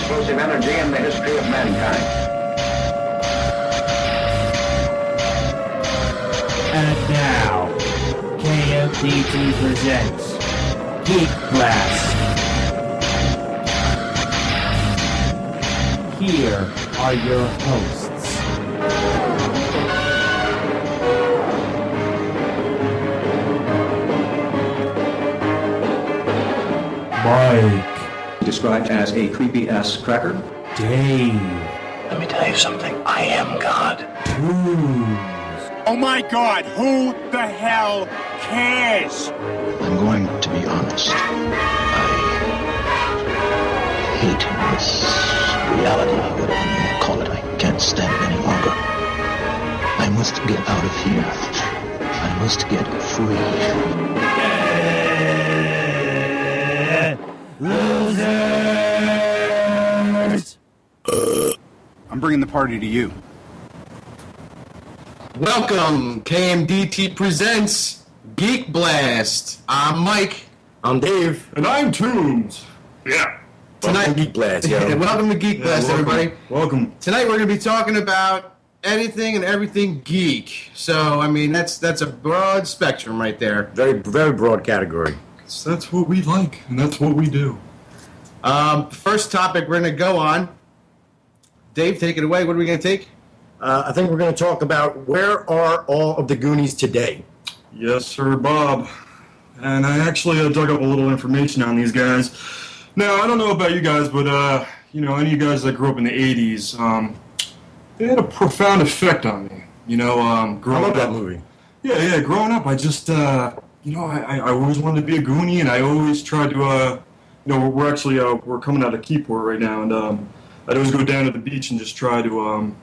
explosive energy in the history of mankind. And now, KMDT presents Geek Blast. Here are your hosts. Mike. Described as a creepy-ass cracker. Dave. Let me tell you something. I am God. Toons. Oh my God, who the hell cares? I'm going to be honest. I hate this reality, whatever you want to call it. I can't stand it any longer. I must get out of here. I must get free. Losers! I'm bringing the party to you. Welcome, KMDT presents Geek Blast. I'm Mike. I'm Dave. And I'm Toons. Yeah. Tonight, Welcome to Geek Blast, yo. And welcome to Geek Blast, welcome. everybody. Welcome. Tonight we're going to be talking about anything and everything geek. So, I mean, that's a broad spectrum right there. Very, very broad category. So that's what we like, and that's what we do. First topic we're going to go on. Dave, take it away. What are we going to take? I think we're going to talk about where are all of the Goonies today. Yes, sir, Bob. And I actually dug up a little information on these guys. Now, I don't know about you guys, but, any of you guys that grew up in the 80s, they had a profound effect on me. Growing I love that up. movie. Yeah, growing up, I just, I always wanted to be a Goonie, and I always tried to, we're coming out of Keyport right now, and I'd always go down to the beach and just try to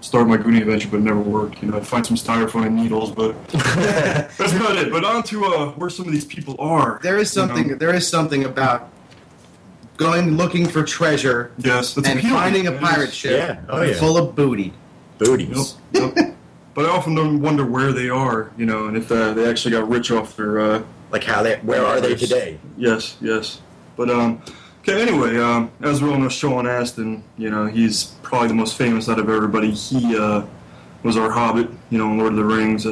start my Goonie adventure, but it never worked. I'd find some styrofoam and needles, but that's about it. But on to where some of these people are. There is something about going looking for treasure Yes, that's and appealing. finding a It pirate is. ship Yeah. Oh, yeah. full of booty. Booties. Yep. But I often don't wonder where they are, and if they actually got rich off their... Like where are they today? Yes. But, okay, anyway, as we all know, Sean Astin, he's probably the most famous out of everybody. He was our Hobbit, in Lord of the Rings.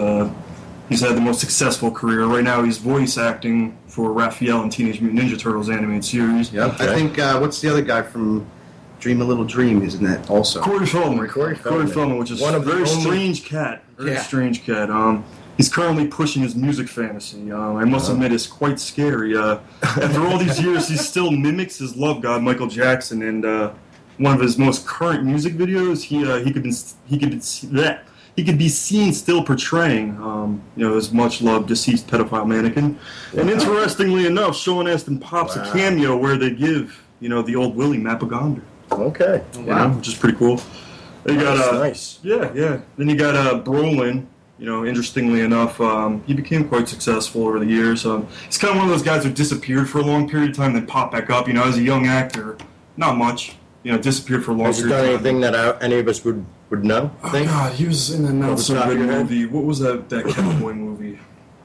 He's had the most successful career. Right now he's voice acting for Raphael in Teenage Mutant Ninja Turtles animated series. Yep. Okay. I think, what's the other guy from Dream a Little Dream, isn't that also? Corey Feldman. Corey Feldman. Which is One of a very the only- strange cat. Very Yeah. strange cat. He's currently pushing his music fantasy. I must admit, it's quite scary. After all these years, he still mimics his love god, Michael Jackson, and one of his most current music videos, he could be seen still portraying, his much loved deceased pedophile mannequin. And interestingly enough, Sean Astin pops a cameo where they give, the old Willie Mapagonder. Okay. Which is pretty cool. Then you got Nice. Yeah. Then you got Brolin. Interestingly enough, he became quite successful over the years. He's kind of one of those guys who disappeared for a long period of time, then popped back up. As a young actor, not much. Disappeared for a long Has he period done of time. anything that any of us would know? Oh God, he was in a not so top of good your head? movie. What was that cowboy movie?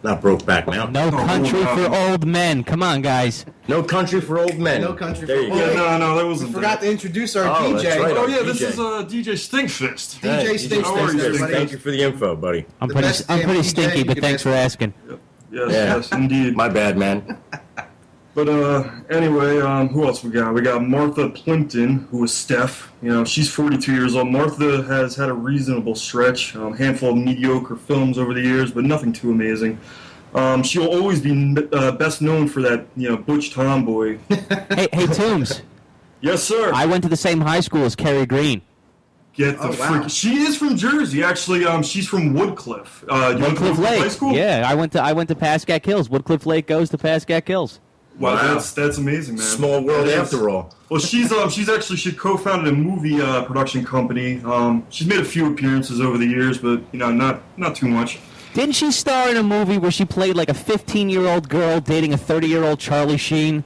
Not Brokeback Mountain. No country wow. for old men. Come on, guys. No Country for Old Men. No Country there for you Old go. Yeah, no, that We wasn't. forgot to introduce our Oh, DJ. that's right. Oh yeah, this DJ. is DJ Stinkfist. DJ Hey, Stinkfist, how are you, everybody. Thank you for the info, buddy. I'm The pretty best I'm pretty damn stinky, DJ but you thanks for can asking. Yes, indeed. My bad, man. But anyway, who else we got? We got Martha Plimpton, who is Steph. She's 42 years old. Martha has had a reasonable stretch, handful of mediocre films over the years, but nothing too amazing. She'll always be best known for that, butch tomboy. Hey, Toombs. Yes, sir. I went to the same high school as Kerry Green. Get the wow. freak. She is from Jersey, actually. She's from Woodcliff. You went to Woodcliff High Lake. School? Yeah, I went to Pascack Hills. Woodcliff Lake goes to Pascack Hills. Wow, Wow. that's amazing, man. Small world That is. after all. Well, she co-founded a movie production company. She's made a few appearances over the years, but not too much. Didn't she star in a movie where she played like a 15-year-old girl dating a 30-year-old Charlie Sheen?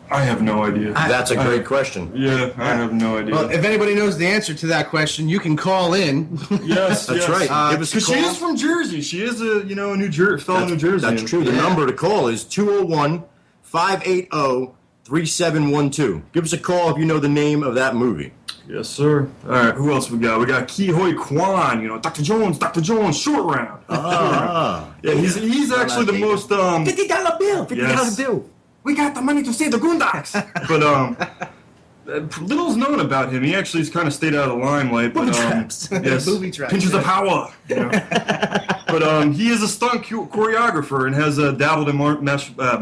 I have no idea. That's a great question. Yeah, I have no idea. Well, if anybody knows the answer to that question, you can call in. Yes, That's yes. right. Give us a Because she call. is from Jersey. She is a New Jersey fellow New Jersey. That's true. The number to call is 201-580-8255. 3712. Give us a call if you know the name of that movie. Yes, sir. All right, who else we got? We got Ki Hoi Kwan, Dr. Jones, short round. Yeah, he's actually the most $50 bill. Yes. bill. We got the money to save the Goondocks. But little's known about him. He actually has kind of stayed out of the limelight. But yes, Booby traps. pinches of power. But he is a stunt choreographer and has dabbled in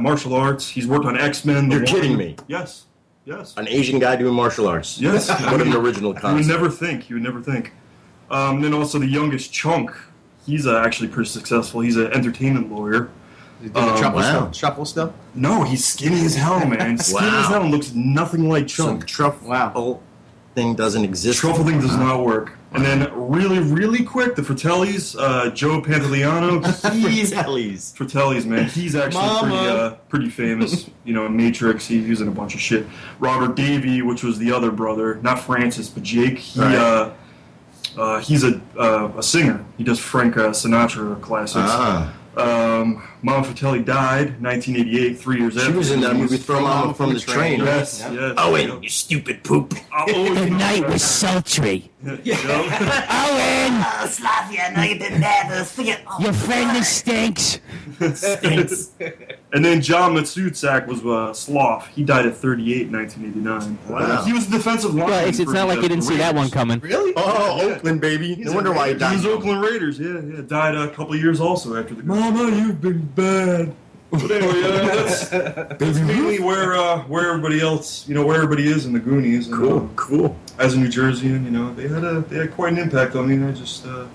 martial arts. He's worked on X-Men. You're kidding me. Yes. An Asian guy doing martial arts. Yes. What an original You would concept. never think. Then also the youngest Chunk. He's actually pretty successful. He's an entertainment lawyer. You doing the truffle wow. stuff? Shuffle stuff? No, he's skinny as hell, man. Skinny as hell and looks nothing like Some Chunk. truffle thing doesn't exist. Truffle thing does not work. And then really quick, the Fratellis, Joe Pantoliano. Fratellis, man. He's actually pretty famous. In Matrix, he was in a bunch of shit. Robert Davey, which was the other brother, not Francis, but Jake. He's a singer. He does Frank Sinatra classics. Mom Fratelli died 1988, 3 years after. She was in that movie, Throw Mama from the Train. Yes, Yeah. yes. Owen, you stupid poop. The night was sultry. Owen! Slappy, I know you've been bad, but forget. Your friend stinks. And then John Matsutsak was Sloth. He died at 38 in 1989. Wow. He was a defensive lineman. Well, it's not like you didn't see that one coming. Really? Oh, Oakland, baby. No wonder why he He died. was Oakland Raiders, yeah. Died a couple of years also after the. Mama, you've been bad. But anyway, that's mainly where everybody else, where everybody is in the Goonies. And, Cool. As a New Jerseyan, they had quite an impact on me. And I just thought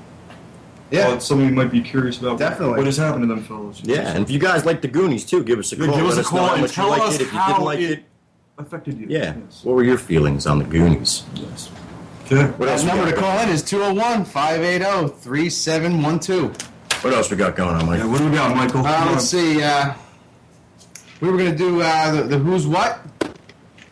somebody might be curious about Definitely. what has happened to them fellows. Yeah, and if you guys like the Goonies too, give us a call. Give us Let a us call know how and much you tell liked us it. If you how didn't like it it, affected you. yeah. Yes. What were your feelings on the Goonies? Yes. Okay. What else The we number to got? call in is 201-580-3712. What else we got going on, Mike? Yeah, what do we got, Michael? Let's see. We were going to do the Who's What,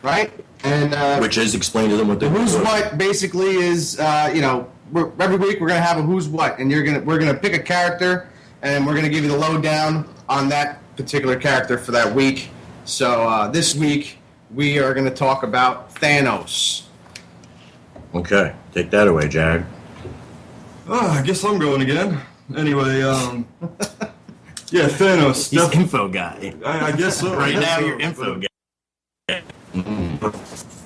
right? And Which is explain to them what the Who's What basically is, every week we're going to have a Who's What, and we're going to pick a character, and we're going to give you the lowdown on that particular character for that week. So this week we are going to talk about Thanos. Okay, take that away, Jag. I guess I'm going again. Anyway, yeah, Thanos. He's info guy. I guess so. Right I guess now, so. you're info guy.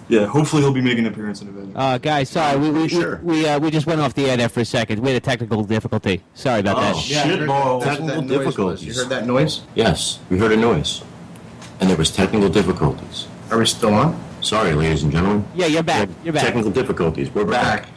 Yeah, hopefully he'll be making an appearance in Avengers. Guys, sorry, we just went off the air there for a second. We had a technical difficulty. Sorry about that. Shit balls. Technical difficulties. You heard that noise? Yes, we heard a noise. And there was technical difficulties. Are we still on? Sorry, ladies and gentlemen. Yeah, you're back. You're back. Technical difficulties. We're back.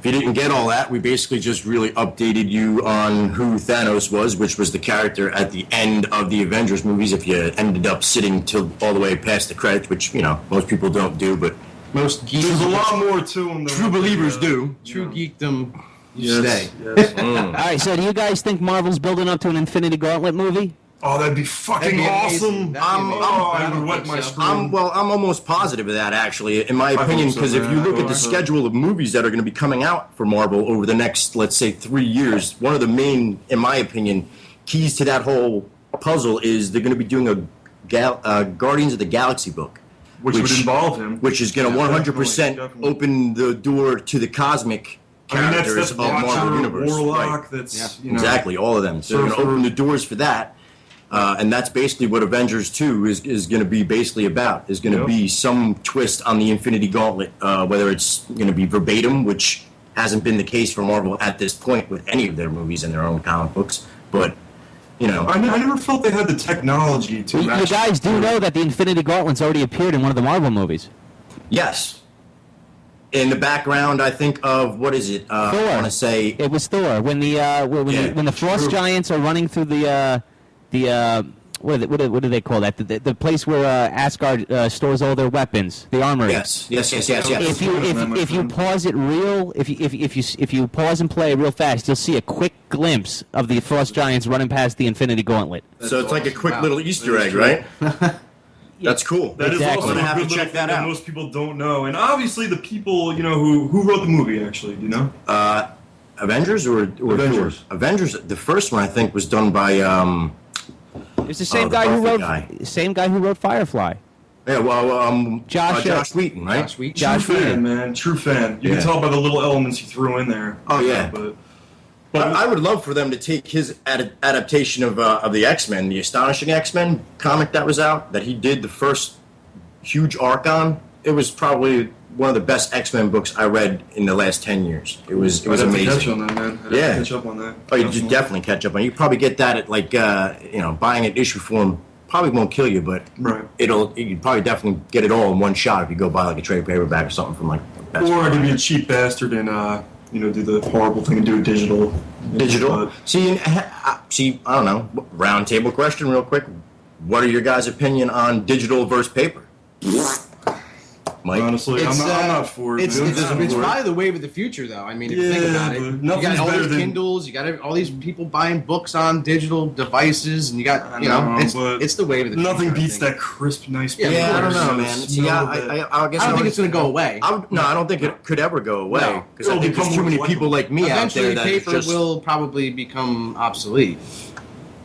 If you didn't get all that, we basically just really updated you on who Thanos was, which was the character at the end of the Avengers movies. If you ended up sitting till all the way past the credits, which most people don't do, but Most There's a lot more to him than true believers do. True geekdom. Yes, Stay. yes. All right, so do you guys think Marvel's building up to an Infinity Gauntlet movie? Oh, that'd be fucking That'd be awesome. amazing. That'd be amazing. I would wet my screen. I'm almost positive of that, actually, in my hope opinion, so, because if man. you I look at hope the so. schedule of movies that are going to be coming out for Marvel over the next, let's say, 3 years, one of the main, in my opinion, keys to that whole puzzle is they're going to be doing a Guardians of the Galaxy book. which would involve him. Which is going to 100% definitely. open the door to the cosmic characters that's of Watcher, Marvel Universe. Warlock, Right. that's, Exactly, all of them. So they're going to Surfer. open the doors for that. And that's basically what Avengers 2 is going to be basically about, is going to Yep. be some twist on the Infinity Gauntlet, whether it's going to be verbatim, which hasn't been the case for Marvel at this point with any of their movies and their own comic books, but, I never felt they had the technology to You match. guys do know that the Infinity Gauntlet's already appeared in one of the Marvel movies. yes. In the background, I think of, what is it? I Thor. want to say, It was Thor when the Frost true. Giants are running through the what do they call that? The place where Asgard stores all their weapons, the armory. yes. If you pause it if you pause and play real fast, you'll see a quick glimpse of the Frost Giants running past the Infinity Gauntlet. So it's like a quick little Easter That is egg, true. right? That's cool. That is Exactly. also I'm a gonna have good to check little thing that out. most people don't know. And obviously the people, who wrote the movie, actually, do you know? Avengers or Avengers. Thor? Avengers. The first one I think was done by It's the same the guy who Buffett wrote guy. same guy who wrote Firefly. Yeah, well, Josh Wheaton, right? Josh Wheaton. Josh True fan, Wheaton. man. True fan. You Yeah. can tell by the little elements he threw in there. Oh, yeah. But I would love for them to take his adaptation of the X-Men, the Astonishing X-Men comic that was out, that he did the first huge arc on. It was probably one of the best X-Men books I read in the last 10 years. It was I'd have to amazing. catch on that, man. I'd Yeah. have to catch up on that. Oh, you definitely catch up on it. You probably get that at like buying an issue form probably won't kill you, but Right. you probably definitely get it all in one shot if you go buy like a trade paperback or something from like Best Or I could Buy. be a cheap bastard and do the horrible thing and do it digital. Digital. But See, I don't know. Round table question, real quick. What are your guys' opinion on digital versus paper? Mike, honestly, I'm not for it. It's man. it's probably the wave of the future, though. I mean, if you think Yeah, about it, but you nothing's got all better these than- Kindles, you got all these people buying books on digital devices, and you got I know, but it's the wave of the Nothing future. I beats think. that crisp, nice. Yeah, paper. I don't know, You man. the See, smell I of it. guess I don't think it's going to go away. I don't think it could ever go away No. because I It'll think there's become too many more people like me out Eventually, there that paper just will probably become obsolete.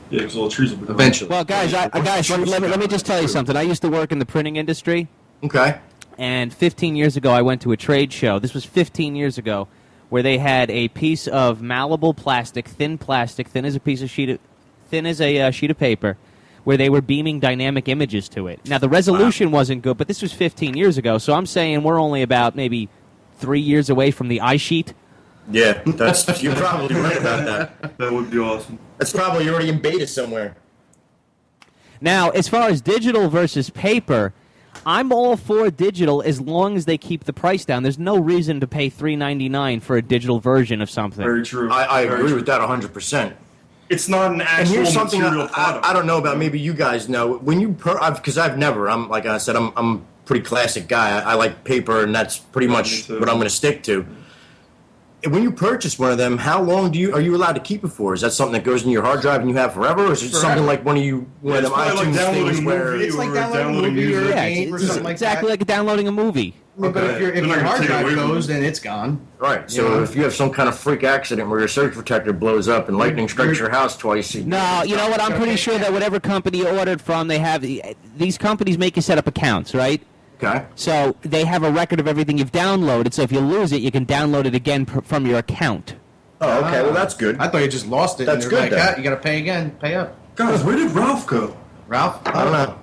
Yeah, because all the trees will be gone. Eventually. Well, guys, let me just tell you something. I used to work in the printing industry, okay. and 15 years ago, I went to a trade show. This was 15 years ago, where they had a piece of malleable plastic, thin as a sheet of paper, where they were beaming dynamic images to it. Now, the resolution wasn't good, but this was 15 years ago, so I'm saying we're only about maybe 3 years away from the iSheet. Yeah, you're probably right about that. That would be awesome. That's probably already in beta somewhere. Now, as far as digital versus paper, I'm all for digital as long as they keep the price down. There's no reason to pay $3.99 for a digital version of something. Very true. I Very agree true. with that 100%. It's not an And actual here's something material product. I don't know about. Maybe you guys know. When you because I've never. I'm like I said. I'm a pretty classic guy. I like paper, and that's pretty Me much too. what I'm going to stick to. When you purchase one of them, how long are you allowed to keep it for? Is that something that goes in your hard drive and you have forever, or is it Forever. something like one of Yeah, them it's probably like iTunes downloading things a where movie It's like or downloading a movie or a Yeah, game or it's something like exactly that. like downloading a movie. I mean, but if They're your not gonna hard take it drive away from goes, you. then it's gone. right? So You know? if you have some kind of freak accident where your surge protector blows up and lightning strikes your house twice, No, you know what? I'm pretty sure that whatever company you ordered from, they have these companies make you set up accounts, right? okay. So they have a record of everything you've downloaded. So if you lose it, you can download it again from your account. Oh, okay. Well, that's good. I thought you just lost it. That's and they're good, like, then. "Ah, you got to pay again. Pay up. Guys, where did Ralph go? Ralph? I don't know.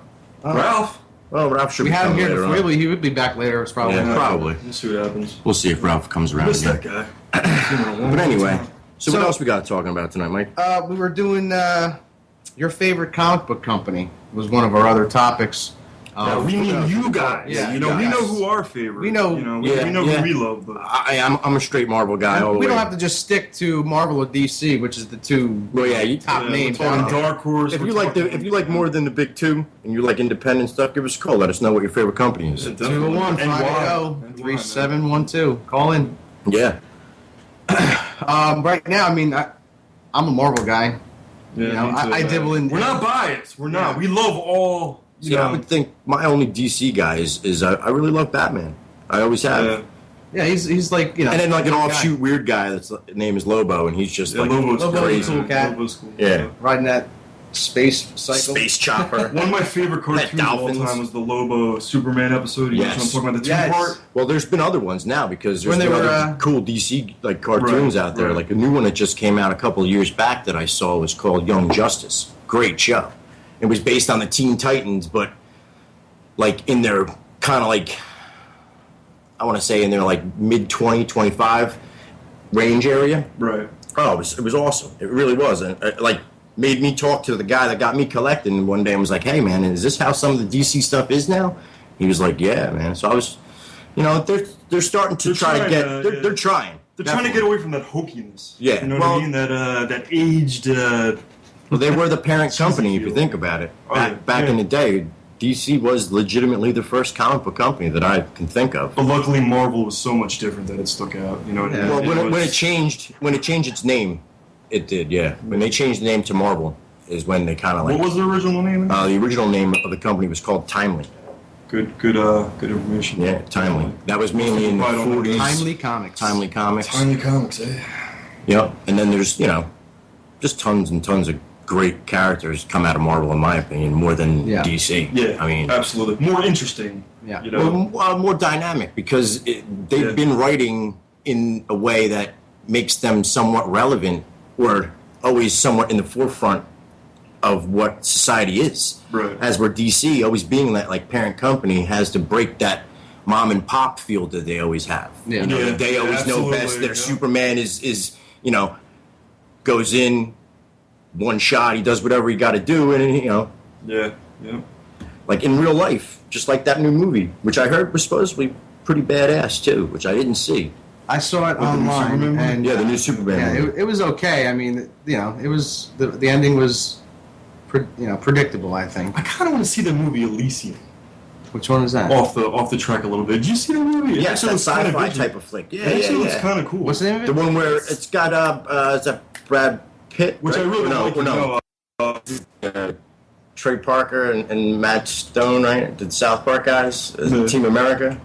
Ralph? Well, Ralph should We be had him coming here later before. on. He would be back later. It's probably Yeah, not. probably. We'll see what happens. We'll see if Ralph comes around Miss again. that guy. But anyway, so what So- else we got talking about tonight, Mike? We were doing your favorite comic book company was one of our other topics. We mean you guys. Yeah, you know, you we guys. know who our favorite. We know- we know Yeah, who we love. But I'm a straight Marvel guy all the we way. don't have to just stick to Marvel or DC, which is the two Well, yeah, you- top we're names. talking out there. Dark Horse. If we're you like talking- if you like more than the big two and you like independent stuff, give us a call. Let us know what your favorite company is. Yeah, definitely. 201 And why. 580 3712. Call in. Yeah. Right now, I mean, I'm a Marvel guy. Yeah, You know, me too, I man. dabble in. We're not biased. We're not. Yeah. We love all. See, I would think my only DC guy is I really love Batman. I always have. Yeah. Yeah, he's like, you know. And then like an guy. offshoot weird guy that's name is Lobo, and he's just Yeah, like Lobo's Lobo's crazy. cool cat. Lobo's cool. Yeah. Riding that space cycle. space chopper. One of my favorite cartoons of all dolphins. time was the Lobo Superman episode. You know Yes. what I'm talking about? The Yes. two-part. Well, there's been other ones now because there's When they been were, other cool DC like cartoons Right, out there. right. Like a new one that just came out a couple of years back that I saw was called Young Justice. Great show. It was based on the Teen Titans, but like in their kind of like I want to say in their like mid 20, 25 range area. Right. Oh, it was awesome. It really was, and like made me talk to the guy that got me collecting one day and was like, "Hey, man, is this how some of the DC stuff is now?" He was like, "Yeah, man." So I was, you know, they're starting to They're try to trying get. to, They're, yeah. they're trying. They're trying to get away from that hokiness. Yeah, You know well- what I mean? That aged. Well, they were the parent company, if you feel. think about it. Oh, Back yeah. in the day, DC was legitimately the first comic book company that I can think of. But luckily, Marvel was so much different that it stuck out. You know what I mean? Well, when was- it changed its name, it did. Yeah, when they changed the name to Marvel is when they kind of like. What was the original name? The original name of the company was called Timely. Good information. Yeah, Timely. That was mainly in the Right on. 40s. Timely Comics. Timely Comics. Timely Comics, eh? Yep. And then there's, just tons and tons of great characters come out of Marvel, in my opinion, more than DC. Yeah, I mean, absolutely more interesting. Yeah. You know, more dynamic because they've been writing in a way that makes them somewhat relevant or always somewhat in the forefront of what society is. Right. As where DC, always being that like parent company, has to break that mom and pop feel that they always have. Yeah. You know, Yeah, they always know absolutely, best. Their yeah. Superman is you know, goes in one shot, he does whatever he got to do, and you know, yeah. like in real life, just like that new movie, which I heard was supposed to be pretty badass too, which I didn't see. I saw it With the new online, Superman movie? and Yeah, the new Superman yeah, movie. it was okay. I mean, you know, it was the ending was, predictable. I think. I kind of want to see the movie Elysium. Which one is that? Off the track a little bit. Did you see the movie? It Yeah, actually it's that looks kinda sci-fi good. type of flick. Yeah, It actually looks yeah. kind of cool. What's the name of it? The one where it's got is that Brad Pitt? Which right? I really no, like. no. Trey Parker and Matt Stone, right? The South Park guys, Team America.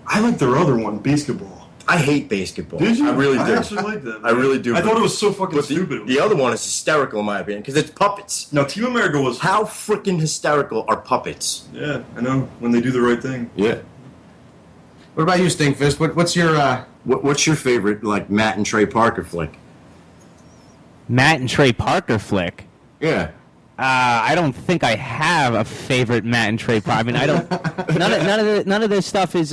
I like their other one, basketball. I hate basketball. Did you? I really do. I actually like that. I really do. I thought it was so fucking But stupid. the other one is hysterical in my opinion because it's puppets. No, Team America was. How freaking hysterical are puppets? Yeah, I know. When they do the right thing. Yeah. What about you, Stinkfist? What's your? What's your favorite like Matt and Trey Parker flick? Matt and Trey Parker flick. Yeah. I don't think I have a favorite Matt and Trey Parker. I mean, I don't. None of this stuff is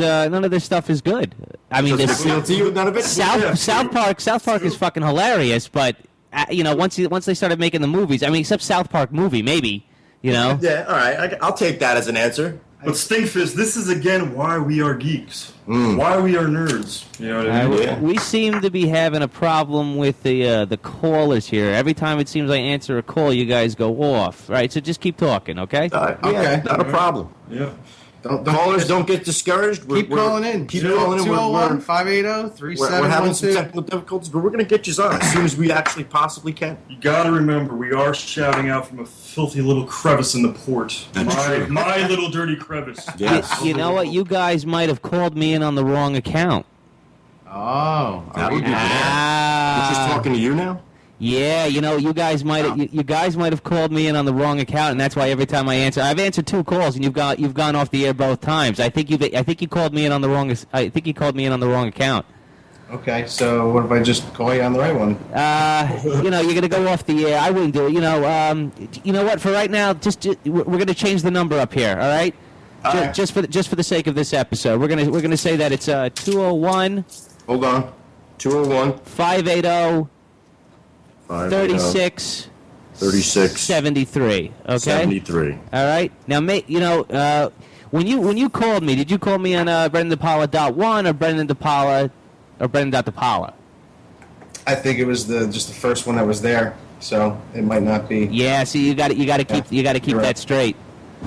good. I mean, Does it this appeal to you? None of it. South Park is fucking hilarious, but once they started making the movies, I mean, except South Park movie, maybe, you know. Yeah. All right. I'll take that as an answer. But Stinkfist, this is again why we are geeks. Why we are nerds. You know what I mean? Yeah. We seem to be having a problem with the callers here. Every time it seems I answer a call, you guys go off. Right, so just keep talking, okay? Okay. Not a problem. Yeah. Callers don't get discouraged. Keep calling in. Keep calling in. 201-580-3712. We're having some technical difficulties, but we're going to get you on as soon as we actually possibly can. You gotta remember, we are shouting out from a filthy little crevice in the port. My little dirty crevice. Yes. You know what? You guys might have called me in on the wrong account. Oh. That would be bad. We're just talking to you now? Yeah, you guys might have called me in on the wrong account, and that's why every time I answer, I've answered 2 calls, and you've gone off the air both times. I think you called me in on the wrong. I think you called me in on the wrong account. Okay, so what if I just call you on the right one? You're gonna go off the air. I wouldn't do it. You know what? For right now, we're gonna change the number up here. All right. Just for the sake of this episode, we're gonna say that it's 201. Hold on. 201 580 36 73. Okay. 73. All right. Now, when you called me, did you call me on BrendanDePaula.1 or BrendanDePaula or Brendan.DePaula? I think it was just the first one that was there, so it might not be. Yeah. See, you got to keep that straight.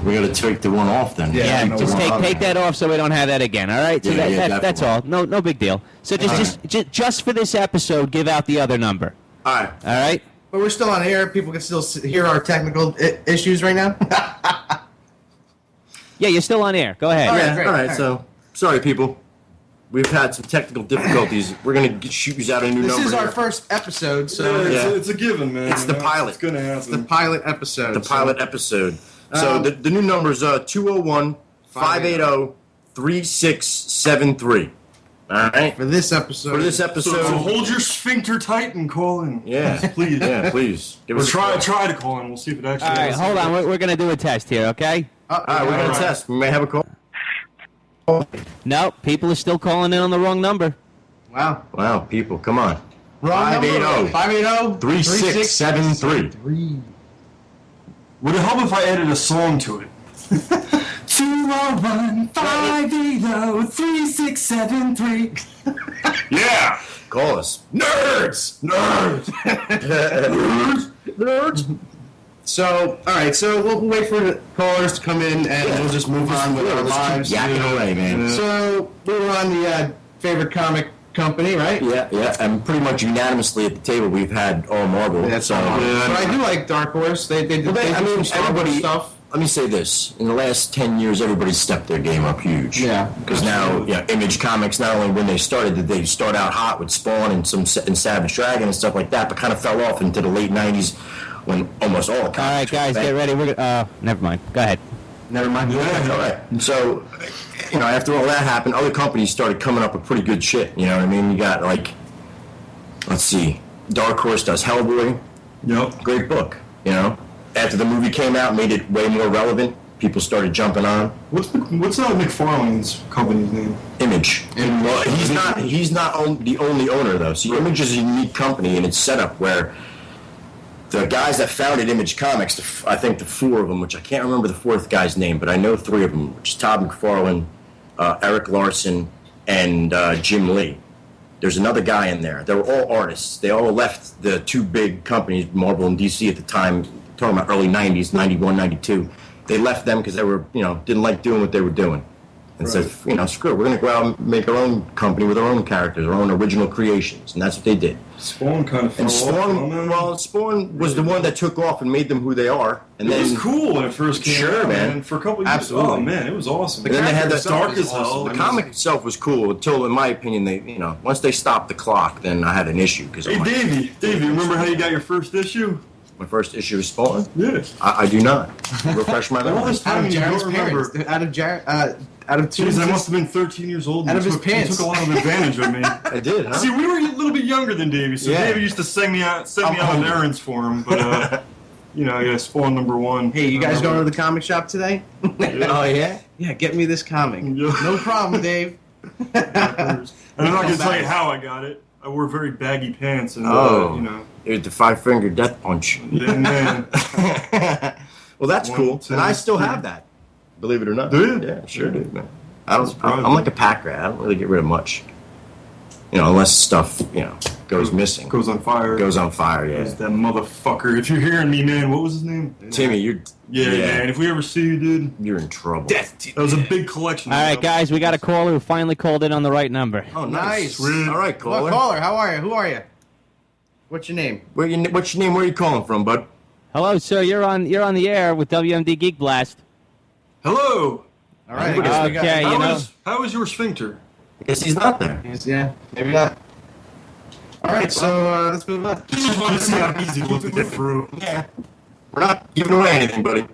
We got to take the one off then. Yeah. Yeah. no Just problem. take that off so we don't have that again. All right. So that's all. definitely. No big deal. So just for this episode, give out the other number. All right. All right. But we're still on air. People can still hear our technical issues right now. Yeah, you're still on air. Go ahead. All right, Yeah, great. all right. So, sorry, people. We've had some technical difficulties. We're going to shoot you out a new This number. is our here. first episode, so Yeah. It's a given, man. It's the pilot. It's gonna happen. it's the pilot episode. The pilot episode. So, the new number is 201 580 3673. All right? for this episode. For this So episode. hold your sphincter tight and call in. Yeah. Please. Yeah, please. Give Or us a call. try to call in. We'll see if it actually. All right. Hold on. We're gonna do a test here. Okay. All right, we're going to test. We may have a call. No, people are still calling in on the wrong number. Wow. Wow, people, come on. Wrong 580. 580 3673. Would it help if I added a song to it? 201 580 3673. Yeah! Call us. Nerds! Nerds! Nerds. So, all right. So we'll wait for the callers to come in, and we'll just move on with our lives. Yapping away, man. So we were on the favorite comic company, right? Yeah, and pretty much unanimously at the table we've had all Marvel. That's so, all. But I do like Dark Horse. They do some Star Wars everybody. stuff. Let me say this: in the last 10 years, everybody's stepped their game up huge. Yeah. Because now, Image Comics. Not only when they started did they start out hot with Spawn and Savage Dragon and stuff like that, but kind of fell off into the late 90s when almost all comics. All right, guys, were get banned. ready. Never mind. Go ahead. Never mind. Yeah, all right. So, after all that happened, other companies started coming up with pretty good shit. You know what I mean? You got let's see, Dark Horse does Hellboy. Yep. Great book. After the movie came out, made it way more relevant. People started jumping on. What's McFarlane's company's name? Image. Well, he's not the only owner though. See, Image is a unique company, and it's set up where the guys that founded Image Comics, I think the four of them, which I can't remember the fourth guy's name, but I know three of them, which is Todd McFarlane, Eric Larson, and Jim Lee. There's another guy in there. They were all artists. They all left the two big companies, Marvel and DC at the time, talking about early 90s, 91, 92. They left them because they were, didn't like doing what they were doing. And said, screw it, we're going to go out and make our own company with our own characters, our own original creations. And that's what they did. Spawn kind of And fell off. Spawn was the one that took off and made them who they are. And It was cool when it first came Sure, out, man. For a couple of years. Absolutely. Oh, man, it was awesome. And then they had the the dark as hell. The comic itself was cool until, in my opinion, they, once they stopped the clock, then I had an issue. Hey, Davey, remember how you got your first issue? My first issue of Spawn? Yes. I do not. Refresh my All memory. this Out time of you Jared's don't parents. remember. Out of two. Jeez, I must have been 13 years old. Out of his You pants. took a lot of advantage of me. I did, huh? See, we were a little bit younger than Davey, so Yeah. Davey used to send me out on errands for him. But Spawn #1. Hey, you guys going to the comic shop today? Oh, yeah? Yeah, get me this comic. Yeah. No problem, Dave. And I'm not gonna tell you how I got it. I wore very baggy pants, and It was the five-finger death punch. yeah, man. Well, that's One, cool. two, And I still three. have that. Believe it or not. Do you? Yeah, sure Yeah. do, man. I'm surprising. like a pack rat. I don't really get rid of much. Unless stuff, goes missing. Goes on fire. Goes on fire, yeah. That motherfucker. If you're hearing me, man, what was his name? Timmy, you're... Yeah, man. If we ever see you, dude, You're in trouble. that was a big collection. All right, guys, we got a caller who finally called in on the right number. Oh, Nice. Sweet. All right, Well, caller. caller, how are you? Who are you? What's your name? What's your name? Where are you calling from, bud? Hello, sir. You're on the air with WMD Geek Blast. Hello. All right. Okay, I guess we got- you know. How is your sphincter? I guess he's not there. Yeah, maybe not. All right, so let's move on. Just want to see how easy it was to get through. Yeah. We're not giving away anything, buddy.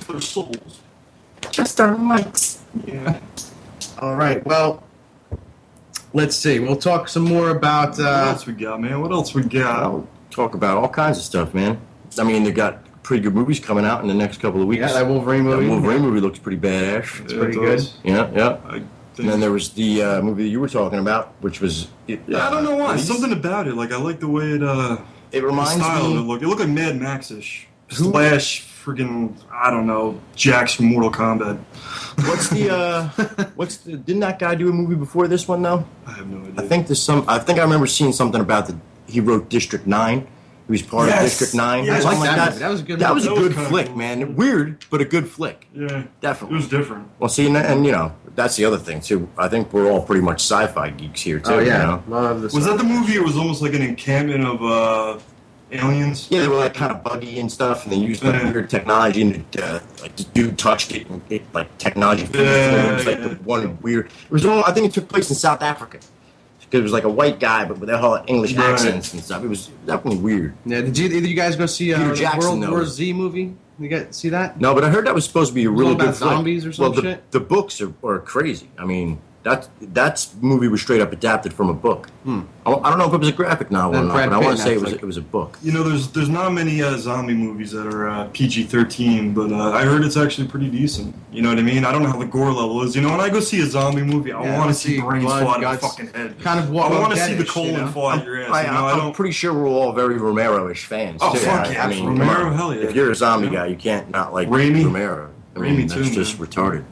Their souls. Just our mics. Yeah. All right, well, let's see. We'll talk some more about. What else we got, man? What else we got? I'll talk about all kinds of stuff, man. I mean, they got pretty good movies coming out in the next couple of weeks. Yeah, that Wolverine That movie. Wolverine movie looks pretty badass. It's pretty good. Yeah. I And then there was the movie that you were talking about, which was... I don't know why. Something about it. Like, I like the way it, It the reminds style of it me... looked. It looked like Mad Max-ish. Slash friggin', I don't know, Jax from Mortal Kombat. Didn't that guy do a movie before this one, though? I have no idea. I think I remember seeing something about he wrote District 9. He was part of Yes. District 9. Yeah, I something like that movie. That was a good That was movie. a That good was kinda flick, cool. man. Weird, but a good flick. Yeah. Definitely. It was different. Well, see, and that's the other thing, too. I think we're all pretty much sci-fi geeks here, too. Oh yeah, You know? love this. Was that the movie? It was almost like an encampment of aliens. Yeah, they were like kind of buggy and stuff, and they used like Yeah. weird technology, and like the dude touched it, and it like technology forms, like yeah. the one weird. It was all. I think it took place in South Africa. Because it was like a white guy, but with that whole English Right. accents and stuff. It was definitely weird. Yeah, did either you guys go see Peter the Jackson, World War though. Z movie? You guys see that? No, but I heard that was supposed to be a really all about good flick. zombies or some well, shit? The books are crazy. I mean, that movie was straight up adapted from a book. I don't know if it was a graphic novel Then or not, Brad but I Pitt want to say and it was a book. You know, there's not many zombie movies that are PG-13, but I heard it's actually pretty decent. You know what I mean? I don't know how the gore level is. You know, when I go see a zombie movie, I Yeah, want I to see brains blood, fly out of guts, your fucking head. kind of I Walking want to see the Dead-ish, colon you know? fall out your ass. I'm don't. pretty sure we're all very Romero-ish fans. Oh, too. fuck yeah, I mean, Romero, come on. hell yeah. If you're a zombie Yeah. guy, you can't not like Raimi. Romero. I mean, Raimi that's too, just man. retarded.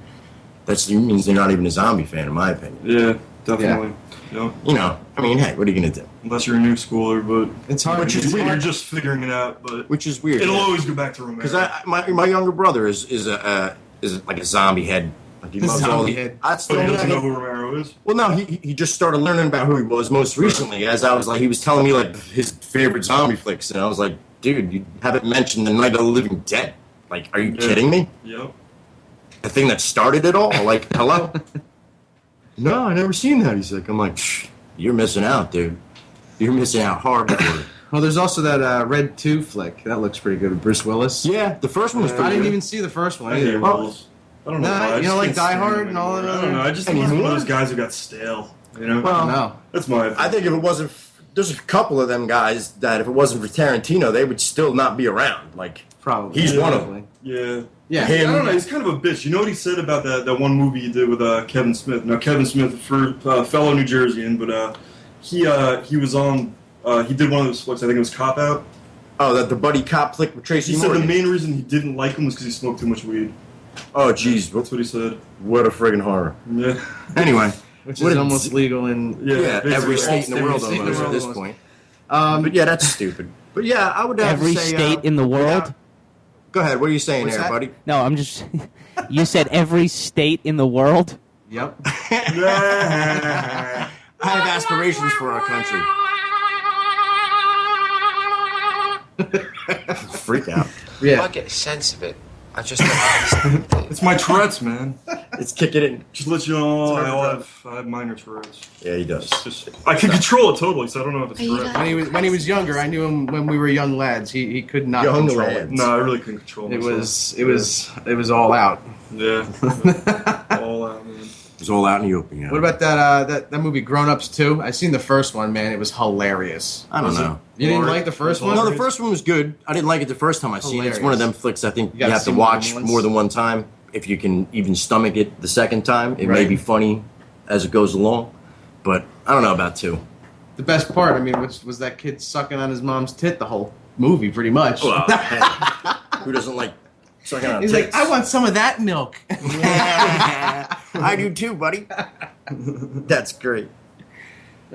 That means they're not even a zombie fan, in my opinion. Yeah, definitely. You know, I mean, hey, what are you gonna do? unless you're a new schooler, but It's hard. Which is it's weird. you're hard. just figuring it out. But Which is weird. it'll always go back to Romero. Because my younger brother is like a zombie head. Like he loves all Zombie the, head. That's But he the doesn't know only- who Romero is. Well, no, he just started learning about who he was most recently. As I was like, he was telling me like his favorite zombie flicks, and I was like, dude, you haven't mentioned the Night of the Living Dead. Like, are you kidding me? Yep. The thing that started it all? Like, hello? No, I never seen that. He's like, I'm like, you're missing out, dude. You're missing out hardcore. Well, there's also that Red 2 flick. That looks pretty good with Bruce Willis. Yeah, the first one was pretty I didn't good. even see the first one I hate either. Willis. I don't know No, why. I you just don't like can't Die stand Hard him and all anymore. that I don't know. I just think he's one of those guys who got stale. You know? Well, No. That's my I think if it wasn't, there's a couple of them guys that if it wasn't for Tarantino, they would still not be around. Like, Probably. he's one of them. Yeah. Yeah. I don't know. He's kind of a bitch. You know what he said about that one movie he did with Kevin Smith? Now, Kevin Smith, fellow New Jerseyan, but he was on. He did one of those flicks. I think it was Cop Out. Oh, that the buddy cop flick with Tracy He said Morgan. the main reason he didn't like him was because he smoked too much weed. Oh, jeez. That's what he said. What a friggin' horror. Yeah. Anyway. Which what is a- almost legal in... Yeah, basically every state in the world state in the almost at world this almost. point. But yeah, that's stupid. But yeah, I would have Every to say, state in the world? yeah. Go ahead. What are you saying What's there, that? buddy? No, I'm just. You said every state in the world? Yep. I have aspirations for our country. Freak out. Yeah. get a sense of it. I just don't understand. It's my Tourette's, man. Let's kick it in. Just to let you know, I have minor Tourette's. Yeah, he does. Just, I can control it totally, so I don't know if it's Tourette's. When he was younger, I knew him when we were young lads. He could not Young control lads. it. No, I really couldn't control It myself. was all out. Yeah. All out, man. It's all out in the open. Yeah. What about that movie Grown Ups 2? I seen the first one, man. It was hilarious. I don't know. You didn't like the first one? No, the first one was good. I didn't like it the first time I seen it. It's one of them flicks I think you gotta have see to more watch than once. more than one time if you can even stomach it the second time. It may Right. be funny as it goes along, but I don't know about 2. The best part, I mean, was that kid sucking on his mom's tit the whole movie, pretty much. Well, hey, who doesn't like sucking on He's tits? like, I want some of that milk. I do too, buddy. That's great.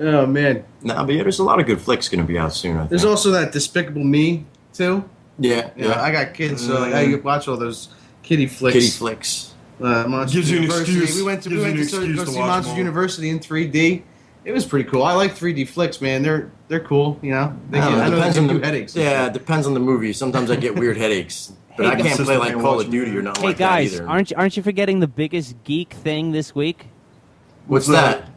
Oh, man. Nah, but yeah, there's a lot of good flicks going to be out soon, I think. There's also that Despicable Me, too. Yeah, You know, I got kids, so like, I watch all those kiddie flicks. Kitty flicks. Monsters Gives you an University. excuse. We went to Gives you an go excuse to see watch Monsters them all. University in 3D. It was pretty cool. I like 3D flicks, man. They're cool. You know, I don't know, I know they depends give on you the headaches. Yeah, it depends on the movie. Sometimes I get weird headaches. But Hey, I can't guys. play like Consistently Call of watching Duty or movies. nothing Hey like guys, that either. aren't you forgetting the biggest geek thing this week? What's that?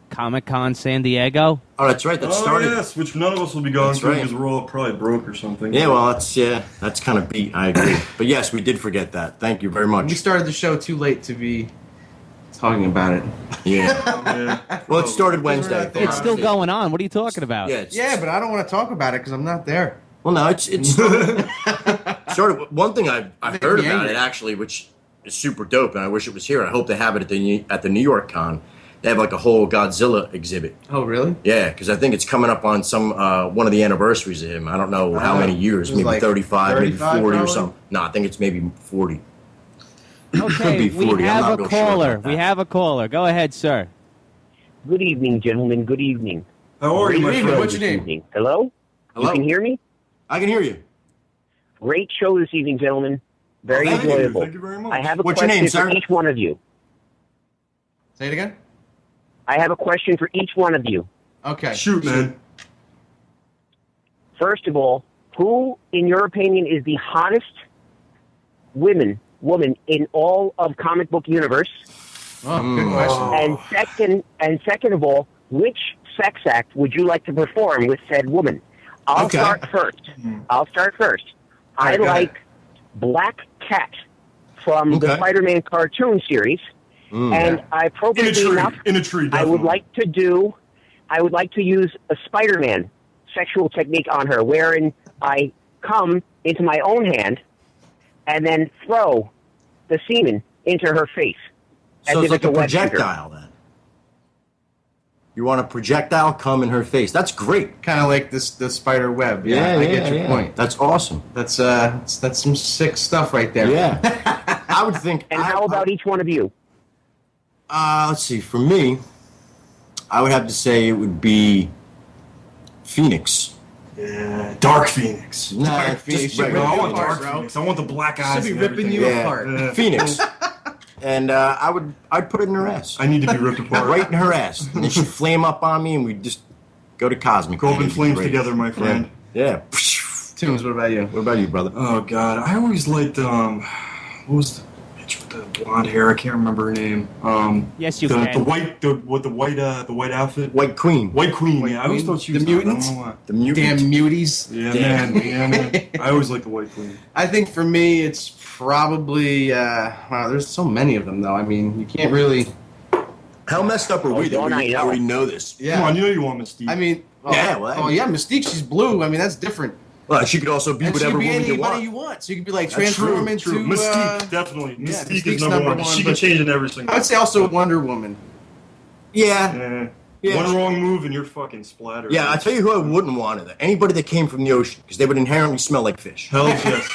Comic-Con San Diego. Oh, that's right. That started. yes, which none of us will be going That's to right. because we're all probably broke or something. Yeah, well, that's kind of beat. I agree. But yes, we did forget that. Thank you very We much. started the show too late to be talking about it. Yeah. Yeah. Well, it started Wednesday. not there. It's still going on. What are you talking about? Yeah. Yeah, but I don't want to talk about it because I'm not there. Well, no, it's started. One thing I heard me about angry. it actually, which is super dope, and I wish it was here. I hope they have it at the New York Con. They have like a whole Godzilla exhibit. Oh, really? Yeah, because I think it's coming up on some one of the anniversaries of him. I don't know how many years, it was maybe like 35, maybe 35 40 or probably? something. No, I think it's maybe 40. Okay, be 40. we I'm have not a real sure caller. about that. We have a caller. Go ahead, sir. Good evening, gentlemen. Good evening. How are you, my Good evening. friend? What's your name? Evening. Hello? Hello? You can hear me? I can hear you. Great show this evening, gentlemen. Very Thank you. enjoyable. Thank you very much. I have a What's your question name, for sir? each one of you. Say it again. I have a question for each one of you. Okay. Shoot, man. First of all, who, in your opinion, is the hottest woman in all of comic book universe? Oh, good question. And second of all, which sex act would you like to perform with said woman? I'll Okay. start first. I right, go like Black Cat from the Okay. Spider-Man cartoon series, and I In a appropriately tree. enough, In a tree, I would definitely. like to use a Spider-Man sexual technique on her, wherein I come into my own hand and then throw the semen into her face. So as it's if like a wet finger. projectile then. You want a projectile come in her face. That's great. Kind of like the spider web. Yeah, I get your point. That's awesome. That's some sick stuff right there. Yeah. I would think. And how about each one of you? Let's see. For me, I would have to say it would be Phoenix. Yeah, Dark Phoenix. Nah, Dark Phoenix. just Should regular I want Phoenix, Dark bro. Phoenix. I want the black eyes. Should be and ripping everything. you Yeah. apart. Phoenix. And I'd put it in her ass. I need to be ripped apart. Right in her ass. And then she'd flame up on me and we'd just go to cosmic. Go up in It'd be flames great. together, my friend. Yeah. Tunes, what about you? What about you, brother? Oh God, I always liked what was the bitch with blonde hair. I can't remember her name. Yes, you the, can. The white outfit. White Queen. White Queen. Yeah, I always thought she was The mutants. I don't know why. The mutant. Damn muties. Yeah, man. I always like the White Queen. I think for me, it's probably. Wow, there's so many of them, though. I mean, you can't really. How messed up are we that don't I we know? already know this? Yeah. Come on, you know you want Mystique. I mean, Mystique, she's blue. I mean, that's different. Well, she could also be And she could whatever be woman you anybody want. you want. So you could be like That's transform into Mystique, definitely. yeah, Mystique Mystique's is number one. She can but change in every single. I would say also Wonder Woman. Yeah. Yeah. One wrong move and you're fucking splattered. Yeah, I tell you who I wouldn't want it. Anybody that came from the ocean, because they would inherently smell like fish. Hell's yes.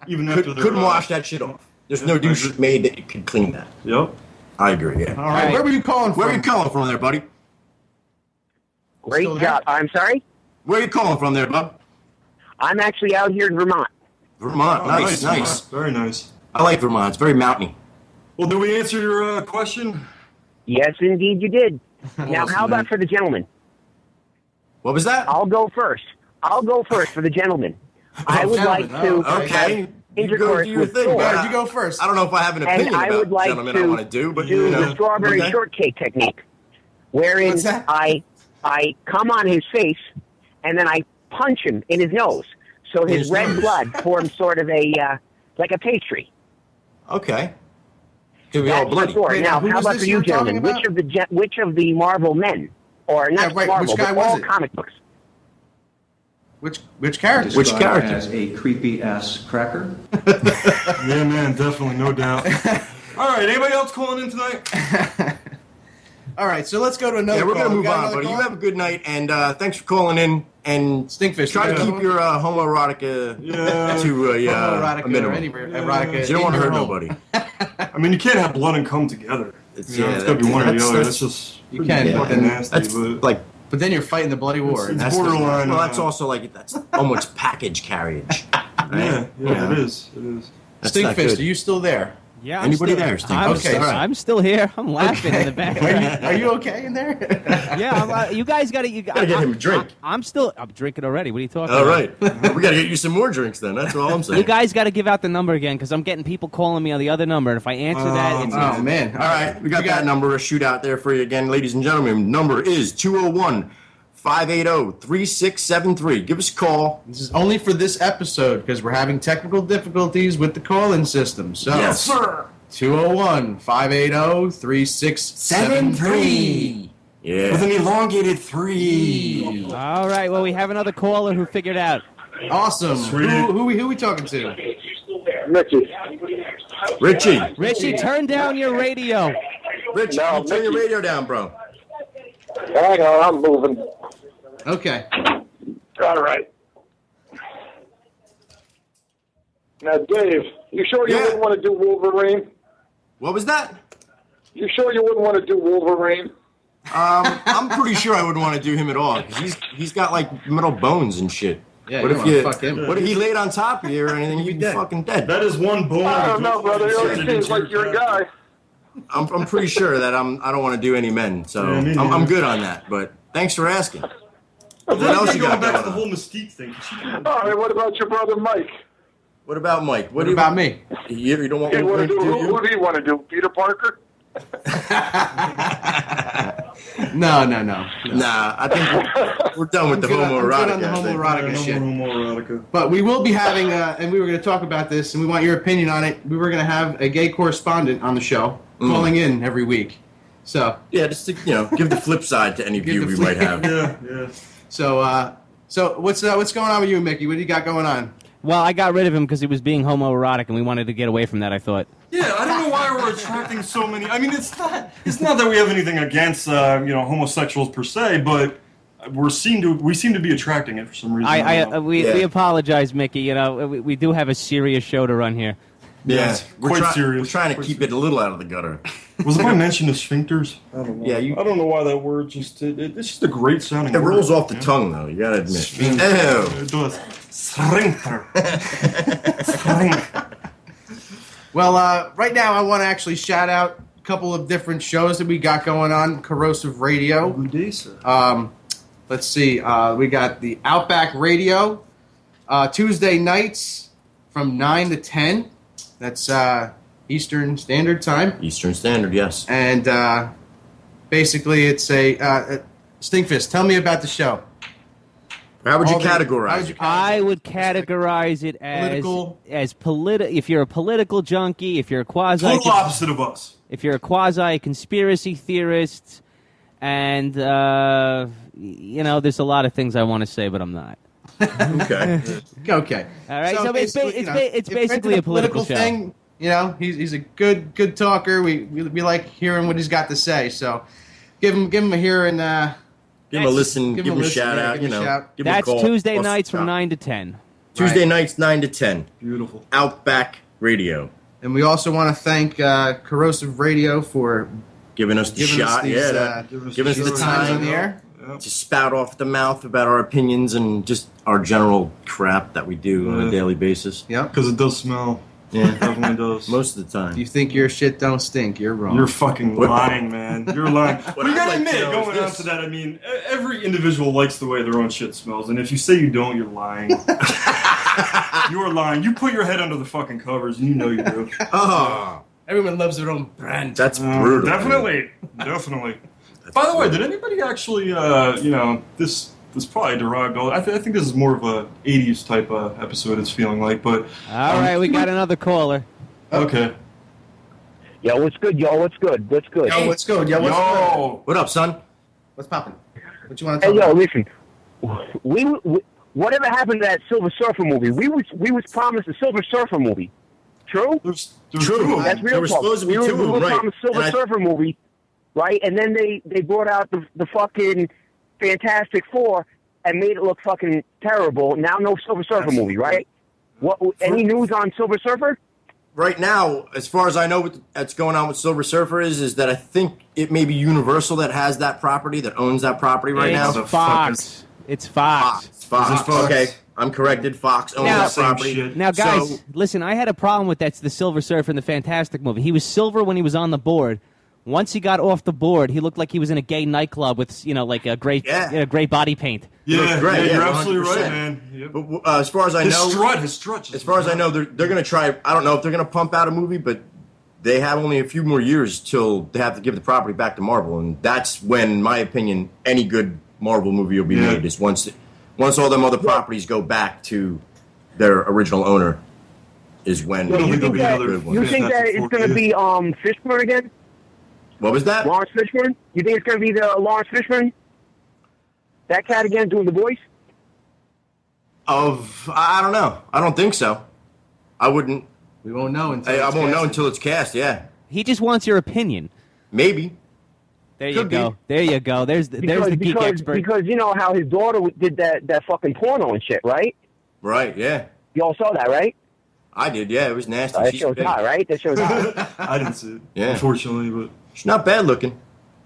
Even after they're Couldn't wash that shit off. There's no douche made that could clean that. Yep. I agree. Yeah. All right, where were you calling from? Where are you calling from there, buddy? Great job. I'm sorry? Where are you calling from there, bud? I'm actually out here in Vermont. Vermont. Nice. Very nice. I like Vermont. It's very mountainy. Well, did we answer your question? Yes, indeed you did. Now, Awesome, how about man. for the gentleman? What was that? I'll go first for the gentleman. I would like to Okay. have intercourse do your with thing. Thor. Why don't you go first? I don't know if I have an And opinion I about would like gentlemen I to want to do, but do you know. the strawberry Okay. shortcake technique, wherein What's that? I come on his face and then I punch him in his nose, so his red blood forms sort of a like a pastry. Okay. To be all That's for bloody. Thor. Wait, Now, who how was about this for you you were talking gentlemen? Which of the Marvel men, or not Yeah, right, Marvel, which guy but was all it? comic books? Which character? Which Described character? as a creepy ass cracker. Yeah, man, definitely, no doubt. All right, anybody else calling in tonight? All right, so let's go to another. Yeah, we're call. gonna We move got on, another buddy. You call? have a good night, and thanks for calling in. And Stinkfish. try to you got keep one? your homoerotica Yeah. to a Homoerotica or minimum. any erotica. You don't want to in your hurt home. nobody. I mean, you can't have blood and cum together. It's, You know, yeah, it's got to be one or the that's- other. that's- That's just You can, fucking but then nasty. That's But like But then you're fighting the bloody war. It's that's borderline, well, that's uh, also like that's almost package carriage. yeah, Yeah. it is. It is. That's not Stinkfist, good. are you still there? Yeah, Anybody still, there, Steve? I'm, Okay, all right. I'm still here. I'm laughing in the background. Are you okay in there? Yeah, you guys got to. Gotta get him a drink. I'm drinking already. What are you talking All about? right, we gotta get you some more drinks then. That's all I'm saying. You guys got to give out the number again because I'm getting people calling me on the other number. And if I answer that, it's Oh man! All right, we got that number, a shootout there for you again, ladies and gentlemen. Number is 201-580-3673. Give us a call. This is only for this episode because we're having technical difficulties with the call-in system. So, Yes, sir. 201-580-3673. Yeah. With an elongated 3. all right. Well, we have another caller who figured out. Awesome. Sweet. Who we talking to? Richie. Richie, turn down your radio. Richie, No, you turn your Mickey. radio down, bro. Hang on, I'm moving. Okay. All right. Now, Dave, you sure you Yeah. wouldn't want to do Wolverine? What was that? You sure you wouldn't want to do Wolverine? I'm pretty sure I wouldn't want to do him at all because he's got like metal bones and shit. Yeah, What you if wanna you? fuck him. What if he laid on top of you or anything? You'd be fucking dead. That is one bone. I don't know, brother. It always seems like you're a guy. I'm pretty sure that I don't want to do any men, so Yeah, me I'm neither. good on that. But thanks for asking. What Then else you going got back to going the whole on? Mystique thing. All right, what about your brother Mike? What about Mike? What about me? You don't want Hey, Wolverine to do who you? do you want to do? Peter Parker? No. Nah, I think we're done with the I'm good homoerotic. on the homoerotica shit. Homoerotica. But we will be having, and we were going to talk about this, and we want your opinion on it. We were going to have a gay correspondent on the show, calling in every week. So Yeah, just to, give the flip side to any Give view the we flip- might have. Yeah. so what's going on with you, Mickey? What do you got going on? Well, I got rid of him because he was being homoerotic, and we wanted to get away from that. I thought. Yeah, I don't know why we're attracting so many. I mean, it's not that we have anything against homosexuals per se, but we seem to be attracting it for some reason. I don't know. We apologize, Mickey. We do have a serious show to run here. Yeah, quite serious. We're trying to keep it a little out of the gutter. Was it I mentioned the sphincters? I don't know. Yeah, I don't know why that word just it's just a great sounding It word. rolls off the tongue, though. You gotta admit. Sphincter. Ew. It does. Sphincter. Sphincter. Well, right now I want to actually shout out a couple of different shows that we got going on. Corrosive Radio. Good day, sir. Let's see. We got the Outback Radio Tuesday nights from 9 to 10. That's Eastern Standard Time. Eastern Standard, yes. And basically, it's a Stinkfist. Tell me about the show. How would you categorize it? I would categorize it as if you're a political junkie, if you're a quasi Total opposite of us. If you're a quasi conspiracy theorist, and there's a lot of things I want to say, but I'm not. Okay. All right. So it's if you're basically into a political show. thing. You know, he's a good talker. We like hearing what he's got to say. So give him a hear and. Give him a listen, give him a shout out, give him a shout. Give him a That's call. Tuesday nights from 9 to 10. Tuesday nights, 9 to 10. Beautiful. Outback Radio. And we also want to thank Corrosive Radio for giving us the shot, giving us the time on the air. To spout off the mouth about our opinions and just our general crap that we do on a daily basis. Yep. Because it does smell. Yeah. It definitely does. Most of the time. If you think your shit don't stink, you're wrong. You're fucking lying, man. You're lying. But you gotta like admit, to know going is on this. to that, I mean, every individual likes the way their own shit smells. And if you say you don't, you're lying. You're lying. You put your head under the fucking covers, and you know you do. Oh. Everyone loves their own brand. That's brutal. Definitely. By the way, did anybody actually, this probably derived all. I think this is more of a 80s type episode. It's feeling like, but All right, we got another caller. Okay. Yo, what's good, y'all? What's good? What's good? Yo, what's good? Yo, what's good? What up, son? What's poppin'? What you want to Hey, talk yo, about? listen. We whatever happened to that Silver Surfer movie? We was promised a Silver Surfer movie. True? There's True. That's real There were talk. supposed to be we two of them, were right? promised Silver And I- Surfer movie, right? And then they brought out the fucking Fantastic Four and made it look fucking terrible. Now no Silver Surfer movie, right? What? Any news on Silver Surfer? Right now, as far as I know, what's going on with Silver Surfer is that I think it may be Universal that has that property, that owns that property right now. It's Fox. It's Fox. Fox. Is it Fox? Okay, I'm corrected. Fox owns Now- that Same property. shit. Now, guys, So- listen, I had a problem with the Silver Surfer in the Fantastic movie. He was silver when he was on the board. Once he got off the board, he looked like he was in a gay nightclub with, like a great body paint. Yeah, great, you're yeah, absolutely 100%. right, man. Yep. But as far as I know, His strut. as far as I know, they're going to try. I don't know if they're going to pump out a movie, but they have only a few more years till they have to give the property back to Marvel, and that's when, in my opinion, any good Marvel movie will be made. Is once all them other properties go back to their original owner, is when Yo, you think that, good one. you think that it's going to be Fishburne again? What was that? Lawrence Fishburne? You think it's going to be the Lawrence Fishburne? That cat again doing the voice? I don't know. I don't think so. I wouldn't. We won't know until I it's won't know casted. until it's cast. Yeah, He just wants your opinion. maybe. There you Could be. go. There you go. There's the geek expert. Because you know how his daughter did that fucking porno and shit, right? Right? Yeah, You all saw that, right? I did. Yeah, it was nasty. That She's show's big. hot, right? That show's hot. I didn't see it, Yeah. unfortunately, but She's not bad looking,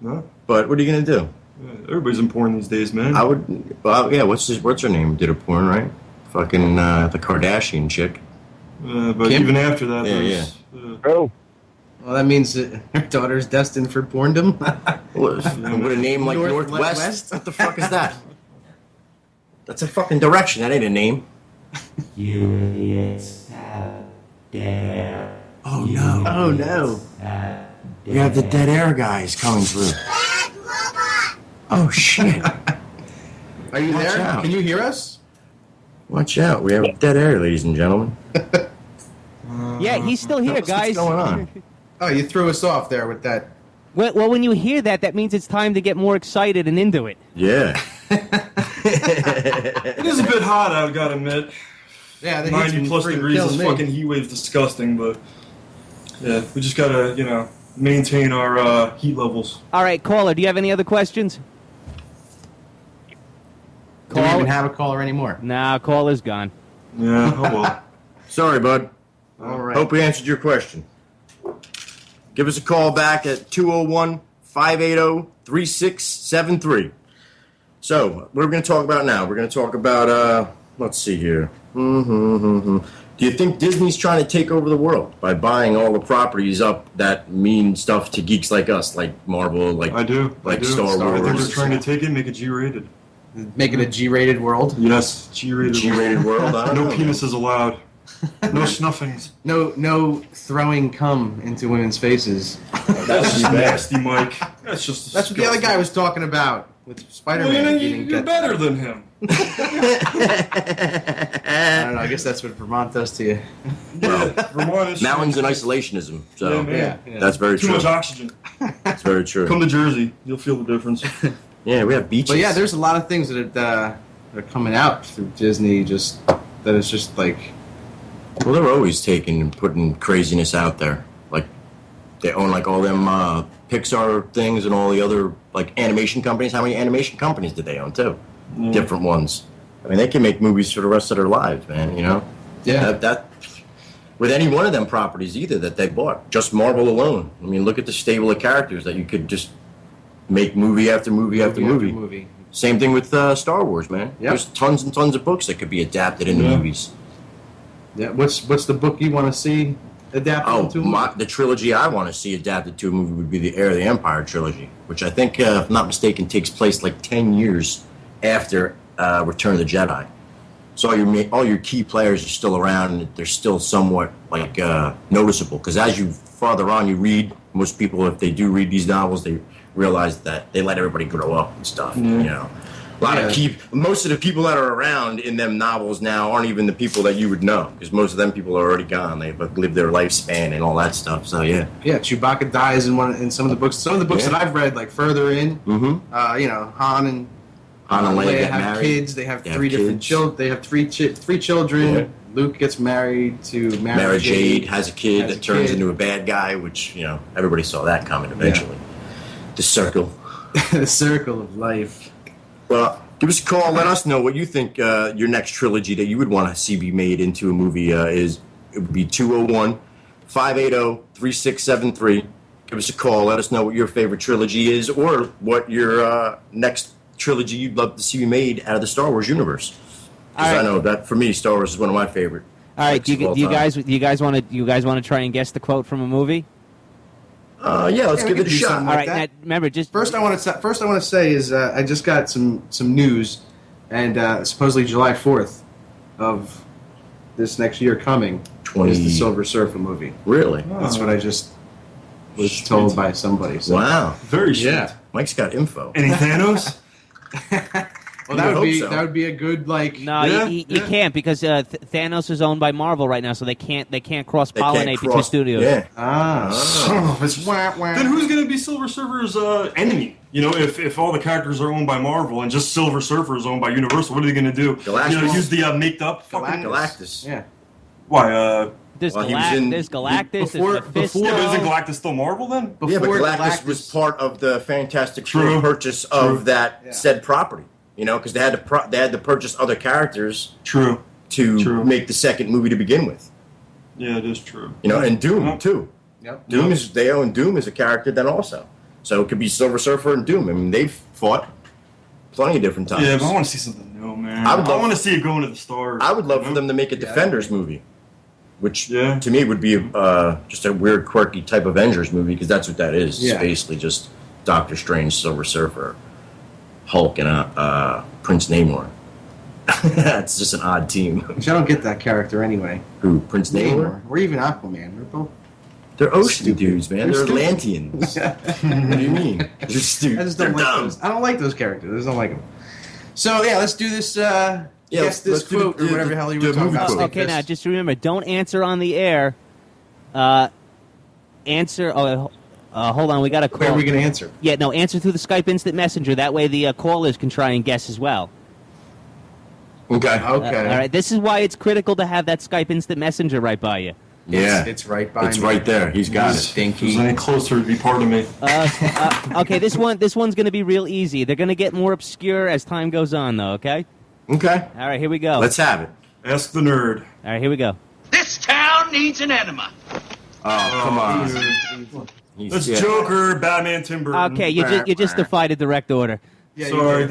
no. but what are you gonna do? Yeah, everybody's in porn these days, man. I would. Well, yeah. What's her name? Did a porn, right? Fucking the Kardashian chick. But Kim? even after that, Yeah, there's, Oh. Well, that means that her daughter's destined for porndom. With a name like Northwest? Northwest? What the fuck is that? That's a fucking direction. That ain't a name. Oh no! Oh no! We have the dead air guys coming through. Oh shit! Are you Watch there? out. Can you hear us? Watch out! We have dead air, ladies and gentlemen. Yeah, he's still here, guys. What's going on? Oh, you threw us off there with that. Well, when you hear that, that means it's time to get more excited and into it. Yeah. it is a bit hot, I've got to admit. Yeah, the 90 plus degrees is fucking heat wave's disgusting, but yeah, we just gotta, maintain our heat levels. All right, caller, do you have any other questions? Do we even have a caller anymore? Nah, caller's gone. Yeah, oh well. Sorry, bud. All right. Hope we answered your question. Give us a call back at 201-580-3673. So, what are we going to talk about now? We're going to talk about, let's see here. Do you think Disney's trying to take over the world by buying all the properties up that mean stuff to geeks like us, like Marvel, like I do. Star I think Wars? they're trying to take it and make it G-rated. Make it a G-rated world? Yes, G-rated. G-rated world? I don't No know. penises allowed. No snuffings. No throwing cum into women's faces. That's just nasty, Mike. That's what the other guy was talking about with Spider-Man. Well, He didn't you're get better than him. I don't know. I guess that's what Vermont does to you. Well, Vermont is Mountains and isolationism. So Yeah. that's very too true. much oxygen. That's very true. Come to Jersey, you'll feel the difference. Yeah, we have beaches. But yeah, there's a lot of things that are coming out through Disney. Just that it's just like. Well, they're always taking and putting craziness out there. Like they own like all them Pixar things and all the other like animation companies. How many animation companies did they own too? Different ones. I mean, they can make movies for the rest of their lives, man. You know. Yeah. That with any one of them properties either that they bought, just Marvel alone. I mean, look at the stable of characters that you could just make movie after movie after movie. Same thing with Star Wars, man. Yep. There's tons and tons of books that could be adapted into movies. Yeah. What's the book you want to see adapted to a movie? The trilogy I want to see adapted to a movie would be the Heir of the Empire trilogy, which I think, if I'm not mistaken, takes place like 10 years after Return of the Jedi. So all your key players are still around, and they're still somewhat like noticeable. Because as you farther on, you read. Most people, if they do read these novels, they realize that they let everybody grow up and stuff. You know, most of the people that are around in them novels now aren't even the people that you would know, because most of them people are already gone. They've lived their lifespan and all that stuff. So yeah. Yeah, Chewbacca dies in some of the books. Some of the books that I've read, like further in, you know, Han and Leia get have married. kids. They have three different children. They have three children. Yeah. Luke gets married to Mara Jade, has a kid that turns into a bad guy, which, you know, everybody saw that coming eventually. The circle. The circle of life. Well, give us a call. Let us know what you think your next trilogy that you would want to see be made into a movie is. It would be 201-580-3673. Give us a call. Let us know what your favorite trilogy is, or what your next trilogy you'd love to see made out of the Star Wars universe. Because I know that for me, Star Wars is one of my favorite. All right, do you guys want to try and guess the quote from a movie? Yeah, let's give it a shot. All right, now, remember, just first I want to say is I just got some news, and supposedly July 4th of this next year coming is the Silver Surfer movie. Really? That's what I just was told by somebody. So. Wow, very sweet. Yeah. Mike's got info. Any Thanos? Well, that would be a good like. No, you can't, because Thanos is owned by Marvel right now, so they can't cross pollinate between studios. Yeah. Then who's going to be Silver Surfer's enemy? You know, if all the characters are owned by Marvel and just Silver Surfer is owned by Universal, what are they going to do? Galactus. You know, use the made up Galactus. Yeah. Why? There's Well, he was in- there's Galactus, Before, there's Mephisto. isn't Galactus still Marvel then? Yeah, but Before Galactus was part of the Fantastic Four purchase of that said property. You know, because they had to purchase other characters. True. To make the second movie to begin with. Yeah, it is true. You know, and Doom too. Yep. They own Doom as a character then also. So it could be Silver Surfer and Doom. I mean, they've fought plenty of different times. Yeah, but I want to see something new, man. I want to see it going to the stars. I would love for them to make a Defenders movie, which to me would be just a weird, quirky type Avengers movie, because that's what that is. Yeah. It's basically just Doctor Strange, Silver Surfer, Hulk, and Prince Namor. That's just an odd team. Which I don't get that character anyway. Who? Prince Namor? Or even Aquaman. They're both. They're ocean dudes, man. They're stupid. Atlanteans. What do you mean? They're stupid. I just don't They're like dumb. those. I don't like those characters. I just don't like them. So yeah, let's do this. Guess this let's do quote the- or whatever the hell you were the talking movie about. quote. Okay, now just remember, don't answer on the air. Answer. Hold on, we got a call. Where are we going to answer? Yeah, no, answer through the Skype Instant Messenger. That way the callers can try and guess as well. Okay. All right, this is why it's critical to have that Skype Instant Messenger right by you. Yeah. It's right by It's me. right there. He's got it. Stinky. If there's any closer to be part of me. Okay, this one's going to be real easy. They're going to get more obscure as time goes on, though. Okay. Okay. All right, here we go. Let's have it. Ask the nerd. All right, here we go. This town needs an enema. Oh, come on. That's Joker, Batman, Tim Burton. Okay, you just defied a direct order. Yeah, Sorry.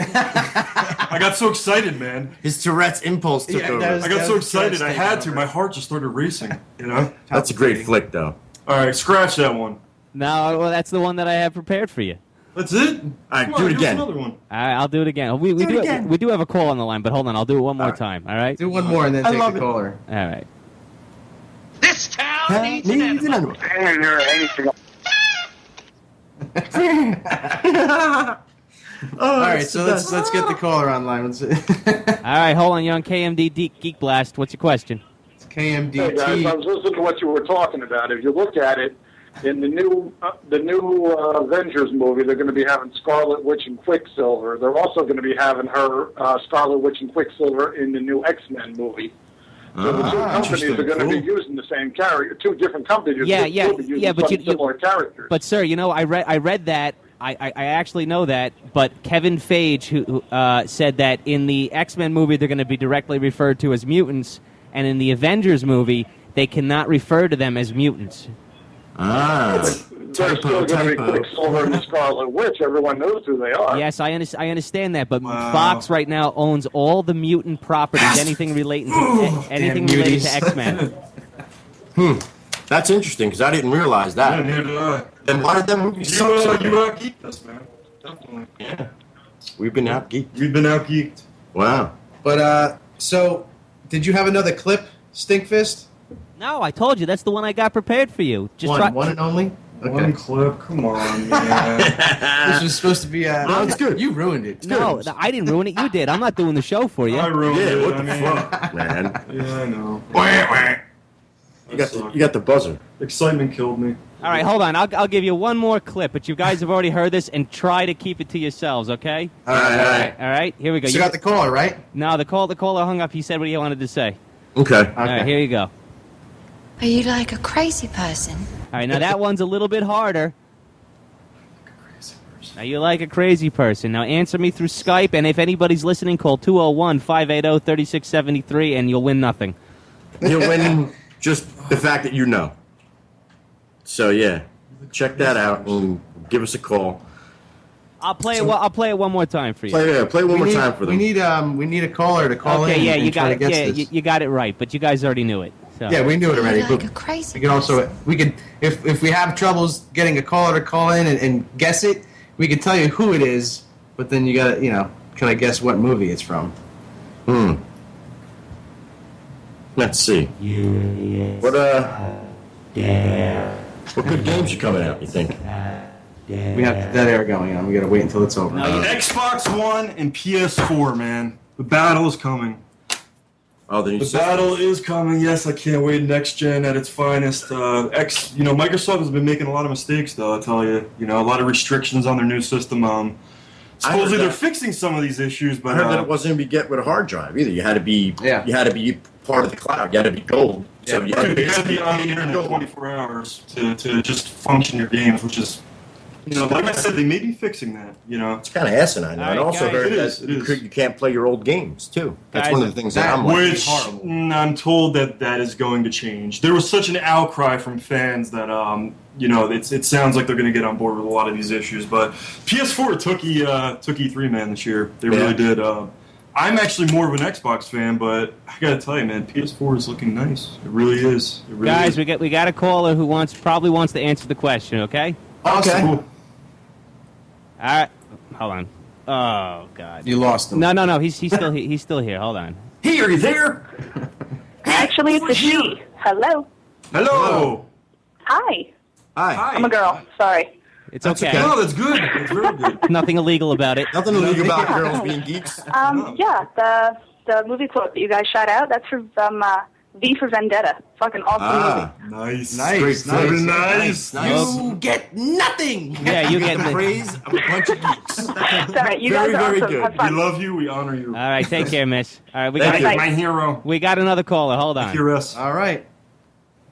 I got so excited, man. His Tourette's impulse took over. I got so excited. I had to. My heart just started racing. You know. That's a great flick, though. All right, scratch that one. No, well, that's the one that I have prepared for you. That's it. All right, Come do on, it give us again. Another one. All right, I'll do it again. We do have a call on the line, but hold on, I'll do it one more time. All right. Do one more and then take the caller. All right. needs an animal. All right, so let's get the caller online. All right, hold on. You're on KMDT Geek Blast. What's your question? It's KMDT. Hey guys, I was listening to what you were talking about. If you look at it, in the new Avengers movie, they're going to be having Scarlet Witch and Quicksilver. They're also going to be having her Scarlet Witch and Quicksilver in the new X-Men movie. So the two companies are going to be using the same character. Two different companies will be using but similar characters. But sir, I read that. I actually know that, but Kevin Feige who said that in the X-Men movie they're going to be directly referred to as mutants, and in the Avengers movie they cannot refer to them as mutants. They're still going to be Quicksilver and the Scarlet Witch. Everyone knows who they are. Yes, I understand that, but Fox right now owns all the mutant properties, anything relating to X-Men. That's interesting because I didn't realize that. Yeah, neither did I. Then why did that movie suck? You out-geeked us, man. Definitely. Yeah. We've been out-geeked. We've been out-geeked. Wow. But, so, did you have another clip, Stinkfist? No, I told you. That's the one I got prepared for you. Just one and only? Okay. One clip? Come on, man. This was supposed to be no, it's good. You ruined it. No, I didn't ruin it. You did. I'm not doing the show for you. I ruined it. What the fuck, man? Yeah, I know. You got the buzzer. Excitement killed me. All right, hold on. I'll give you one more clip, but you guys have already heard this, and try to keep it to yourselves, okay? All right. All right, here we go. So you got the caller, right? No, the caller hung up. He said what he wanted to say. Okay. All right, here you go. Are you like a crazy person? All right, now that one's a little bit harder. Now you like a crazy person. Now answer me through Skype, and if anybody's listening, call 201-580-3673, and you'll win nothing. You'll win just the fact that you know. So yeah, check that out and give us a call. I'll play it one more time for you. Play one more time for them. We need a caller to call in. Okay, yeah, and you try got to guess it. Yeah, this. you got it right, but you guys already knew it. So. Yeah, we knew it already. Like But a crazy we can also if we have troubles getting a caller to call in and guess it, we can tell you who it is. But then you got to can I guess what movie it's from? Let's see. What good games are coming out? You think? We have dead air going on. We got to wait until it's over. Xbox One and PS4, man. The battle is coming. Oh, the battle is coming. Yes, I can't wait. Next gen at its finest. Microsoft has been making a lot of mistakes, though. I tell you, a lot of restrictions on their new system. Supposedly they're fixing some of these issues, but I heard that it wasn't going to be get with a hard drive either. You had to be part of the cloud. You had to be gold. So you had to be on the internet 24 hours to just function your games, which is, like I said, they may be fixing that. It's kind of asinine. I also heard that you can't play your old games too. That's one of the things that I'm like. Which I'm told that is going to change. There was such an outcry from fans that it sounds like they're going to get on board with a lot of these issues. But PS4 took E3, man, this year. They really did. I'm actually more of an Xbox fan, but I gotta tell you, man, PS4 is looking nice. It really is. Guys, we got a caller who probably wants to answer the question. Okay. Okay. Cool. All right, hold on. Oh God, you lost him. No. He's still here. Hold on. Hey, are you there? Actually, it's a she. Hello. Hello. Hi. Hi. I'm a girl. Sorry. It's okay. No, that's good. It's very good. Nothing illegal about it. Nothing illegal about girls being geeks. Yeah, the movie quote that you guys shot out, that's from V for Vendetta. Fucking awesome movie. Nice. Nice. You get nothing. Yeah, you get the praise of a bunch of geeks. Sorry, you guys are very awesome. good. Have fun. We love you. We honor you. All right, take care, miss. All right, Thank you, my hero. We got another caller. Hold on. Heroes. All right.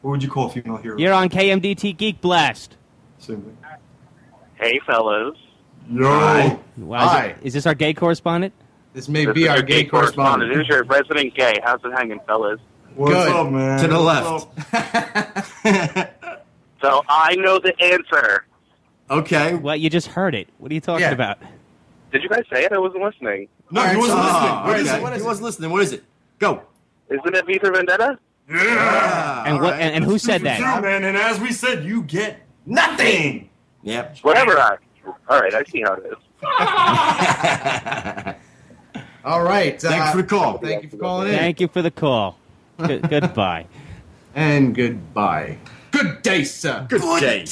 What would you call a female hero? You're on KMDT Geek Blast. Same thing. Hey, fellas. Yo. Hi. Wow, Hi. Is this our gay correspondent? This may be our gay correspondent. Who's your resident gay? How's it hanging, fellas? What's Good. up, man? To the left. So I know the answer. Okay. Well, you just heard it. What are you talking about? Did you guys say it? I wasn't listening. No, he wasn't listening. What is it? He wasn't listening. What is it? Go. Isn't it V for Vendetta? Yeah. And what? And who said that? True, man. And as we said, you get nothing. Yep. Whatever. All right, I see how it is. All right. Thanks for the call. Thank you for calling in. Thank you for the call. Goodbye. And goodbye. Good day, sir. Good day.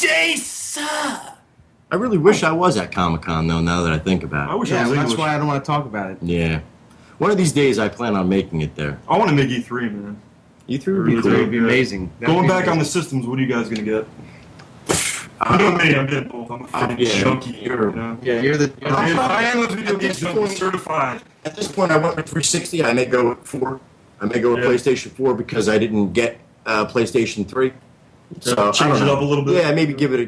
I really wish I was at Comic-Con, though, now that I think about it. I wish I Yeah, was well, that's English. why I don't want to talk about it. Yeah. One of these days, I plan on making it there. I want to make E3, man. E3 would be It cool. would be amazing. That'd Going be back on the amazing. systems, what are you guys going to get? I'm doing me. I'm getting both. I'm a fucking yeah, junkie. you're- You know? Yeah, you're the. I am a video At game this junkie point- certified. At this point, I went with 360. I may go with 4. I may go with Yeah. PlayStation 4 because I didn't get PlayStation 3. So I Change don't it know. up a little bit. Yeah, maybe give it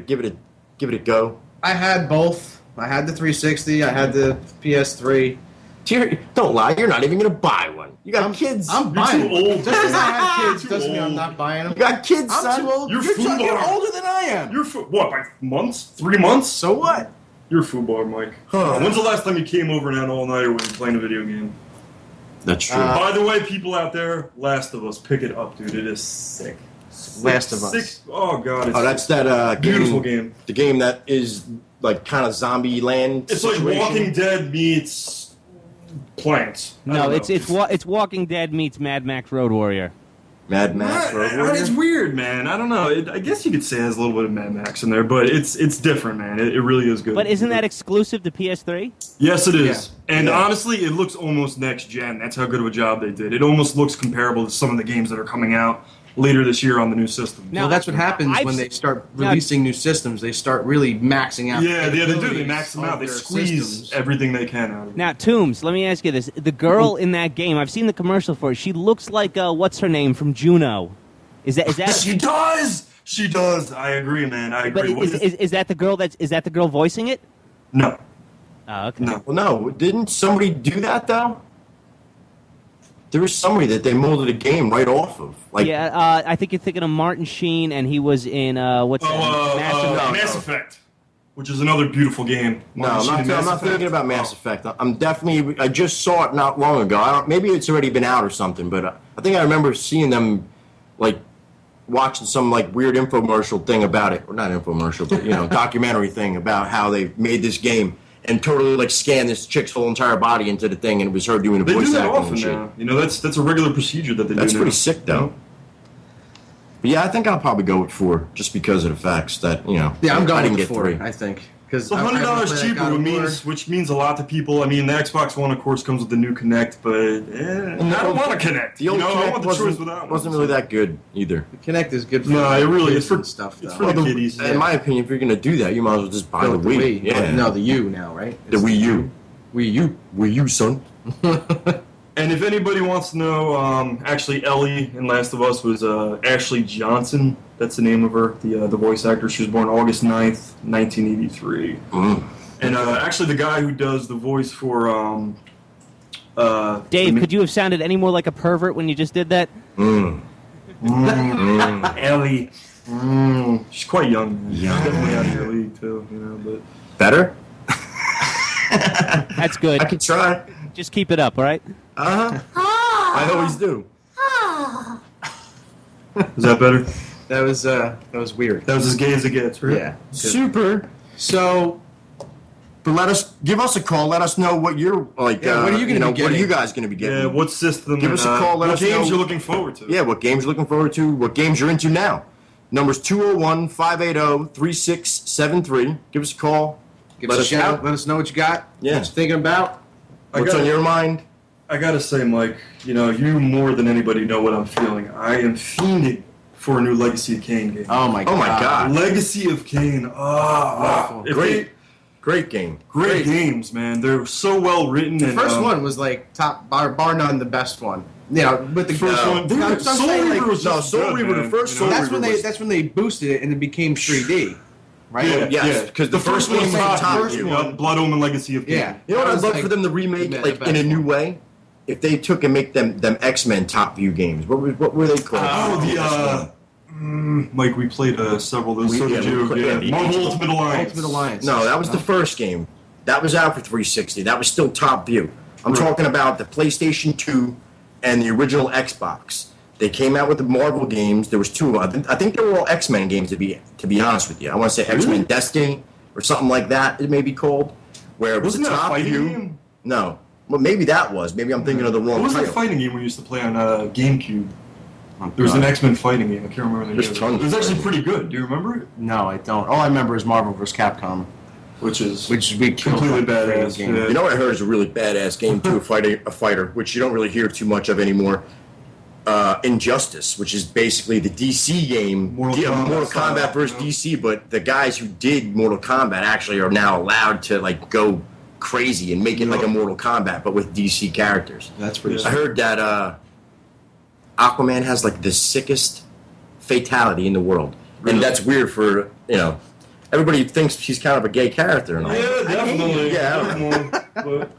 a go. I had both. I had the 360. I had the PS3. Don't lie. You're not even gonna buy one. You got kids. I'm You're buying too them. old. Just because I have kids Too doesn't mean I'm old. not buying them. You got kids, I'm son. too old. You're You're FUBAR. older than I am. You're what, by months? 3 months? So what? You're FUBAR, Mike. Huh. When's the last time you came over and had an all-nighter when you're playing a video game? That's true. By the way, people out there, Last of Us, pick it up, dude. It is sick. Last of Us. Oh, God. It's Oh, that's that beautiful game. The game that is like kind of zombie land. It's like situation. Walking Dead meets plants. I No, don't know. it's Walking Dead meets Mad Max Road Warrior. Mad Max Road It's Warrior. weird, man. I don't know. I guess you could say it has a little bit of Mad Max in there, but it's different, man. It really is good. But isn't that exclusive to PS3? Yes, it is. Yeah. And Yeah. honestly, it looks almost next gen. That's how good of a job they did. It almost looks comparable to some of the games that are coming out later this year on the new system. Now, Well, that's what happens I've when se- they start Now- releasing new systems. They start really maxing out. Yeah, the they do. They capabilities max them of out. They their squeeze systems. everything they can out of it. Now, Toombs, let me ask you this: the girl in that game, I've seen the commercial for it. She looks like what's her name from Juno? Is that She does. She does. I agree, man. I But agree. is that the girl is that the girl voicing it? No. Oh, okay. No. Well, no, didn't somebody do that though? There was somebody that they molded a game right off of. Like, Yeah, I think you're thinking of Martin Sheen, and he was in what's that? Mass Effect, which is another beautiful game. no, I'm not thinking about Mass Effect. I just saw it not long ago. Maybe it's already been out or something, but I think I remember seeing them, like, watching some like weird infomercial thing about it, or not infomercial, but documentary thing about how they made this game and totally like scanned this chick's whole entire body into the thing, and it was her doing the They voice do that acting often and shit. now. You know, that's a regular procedure that they do. That's now. pretty sick, though. But yeah, I think I'll probably go with 4, just because of the facts that Yeah, I'm I going didn't with get 4. 3. I think because It's $100 cheaper, which means a lot to people. I mean, the Xbox One, of course, comes with the new Kinect, but I don't want a Kinect. The old I Kinect want the choice wasn't, without one. wasn't really that good either. The Kinect is good for No, it really kids is for and stuff. it's though. for the kiddies. In my opinion, if you're gonna do that, you might as well just buy the Wii. Yeah, No, the U now, right? the Wii U. Wii U. Wii U, son. And if anybody wants to know, actually, Ellie in Last of Us was Ashley Johnson. That's the name of her, the voice actor. She was born August 9th, 1983. And actually, the guy who does the voice for Dave, could you have sounded any more like a pervert when you just did that? Ellie. She's quite young. Man. She's definitely out of your league too, but Better? That's good. I could try. Just keep it up, all right? I always do. is that better? That was weird. That was as gay as it gets, right? Yeah. Super. So But give us a call. Let us know what you're like. Yeah, what are you gonna be What are getting? you guys going to be getting? Yeah, what system? Give us a call. Let what us games know. you're looking forward to? Yeah, what games you're looking forward to. What games you're into now. Number's 201-580-3673. Give us a call. Give us a shout. Let us know what you got. Yeah. What you're thinking about. What's on your mind? I gotta say, Mike, you more than anybody know what I'm feeling. I am fiending for a new Legacy of Kain game. Oh my god. Legacy of Kain. Great game. Great games, man. They're so well written. The and, first one was like top bar none the best one. With the First one, dude, I'm Soul saying, Reaver was just Soul good, Reaver, man. the first Soul that's Reaver when was- that's when they boosted it and it became 3D, right? Yeah, Yes, because the first one was top top first view. one. Blood Omen Legacy of Kain. Yeah. You know what That I'd was love like for them to remake, the like best in a new one. way? If they took and make them X-Men top view games. What were they called? Mike, we played several of those. So did you. Yeah. Marvel Ultimate Alliance. Ultimate Alliance. No, that was the first game. That was out for 360. That was still top view. I'm talking about the PlayStation 2 and the original Xbox. They came out with the Marvel games. There was 2 of them. I think they were all X-Men games, to be honest with you. I want to say X-Men Destiny or something like that, it may be called, where it was Wasn't a that a top fighting view. game? No. Well, maybe that was. Maybe I'm thinking of the wrong What was that title. fighting game we used to play on GameCube? There was an X-Men fighting game. I can't remember the name. There's tons It was of actually it. pretty good. Do you remember it? No, I don't. All I remember is Marvel vs. Capcom, Which is we killed completely that badass. game. Yeah. You know what I heard is a really badass game too, a fighter, which you don't really hear too much of anymore. Injustice, which is basically the DC game, Mortal Kombat versus DC, but the guys who did Mortal Kombat actually are now allowed to like go crazy and make it like a Mortal Kombat, but with DC characters. That's pretty. I heard that Aquaman has like the sickest fatality in the world, and that's weird for everybody thinks he's kind of a gay character and all. Yeah, definitely. But,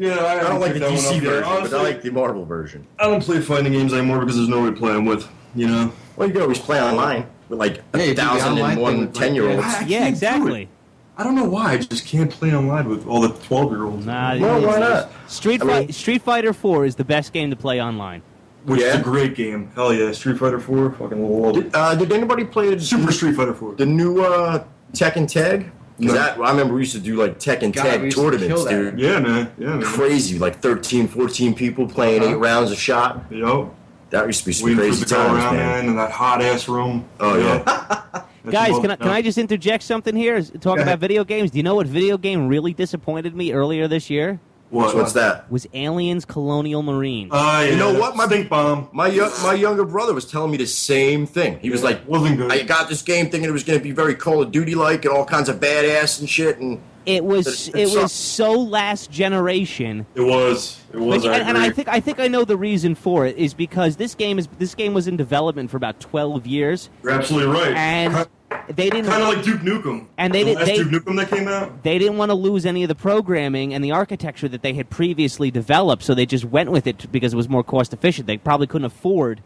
I don't like the pick that one DC up there. version, Honestly, but I like the Marvel version. I don't play fighting games anymore because there's nobody to play them with. Well, you can always play online with like Yeah, you do the online thing 1,001 with, like, 10-year-olds. I Yeah, can't exactly. do it. I don't know why. I just can't play online with all the 12-year-olds. Nah, Well, why not? Street Fighter 4 is the best game to play online. Which is Yeah. a great game. Hell yeah. Street Fighter 4. Fucking love it. Did anybody play Super Street Fighter 4. the new Tekken Tag? Because No. I remember we used to do like Tekken God, we Tag used to kill tournaments, that. dude. Yeah, man. Crazy, like 13, 14 people playing 8 rounds a shot. Yo. That used to be some Waiting crazy for the go times, around, man. in that hot-ass room. Oh, You yeah. know? Guys, can I just interject something here? Talk about video games. Do you know what video game really disappointed me earlier this year? What's that? Was Aliens Colonial Marines. Yeah. You know what? Stink bomb. My younger brother was telling me the same thing. He was like, wasn't good. I got this game thinking it was going to be very Call of Duty-like and all kinds of badass and shit. And It was so last generation. It was. And I think I know the reason for it is because this game was in development for about 12 years. You're absolutely right. And they didn't kind of like Duke Nukem. And they the didn't. last Duke Nukem that came out. They didn't want to lose any of the programming and the architecture that they had previously developed, so they just went with it because it was more cost efficient. They probably couldn't afford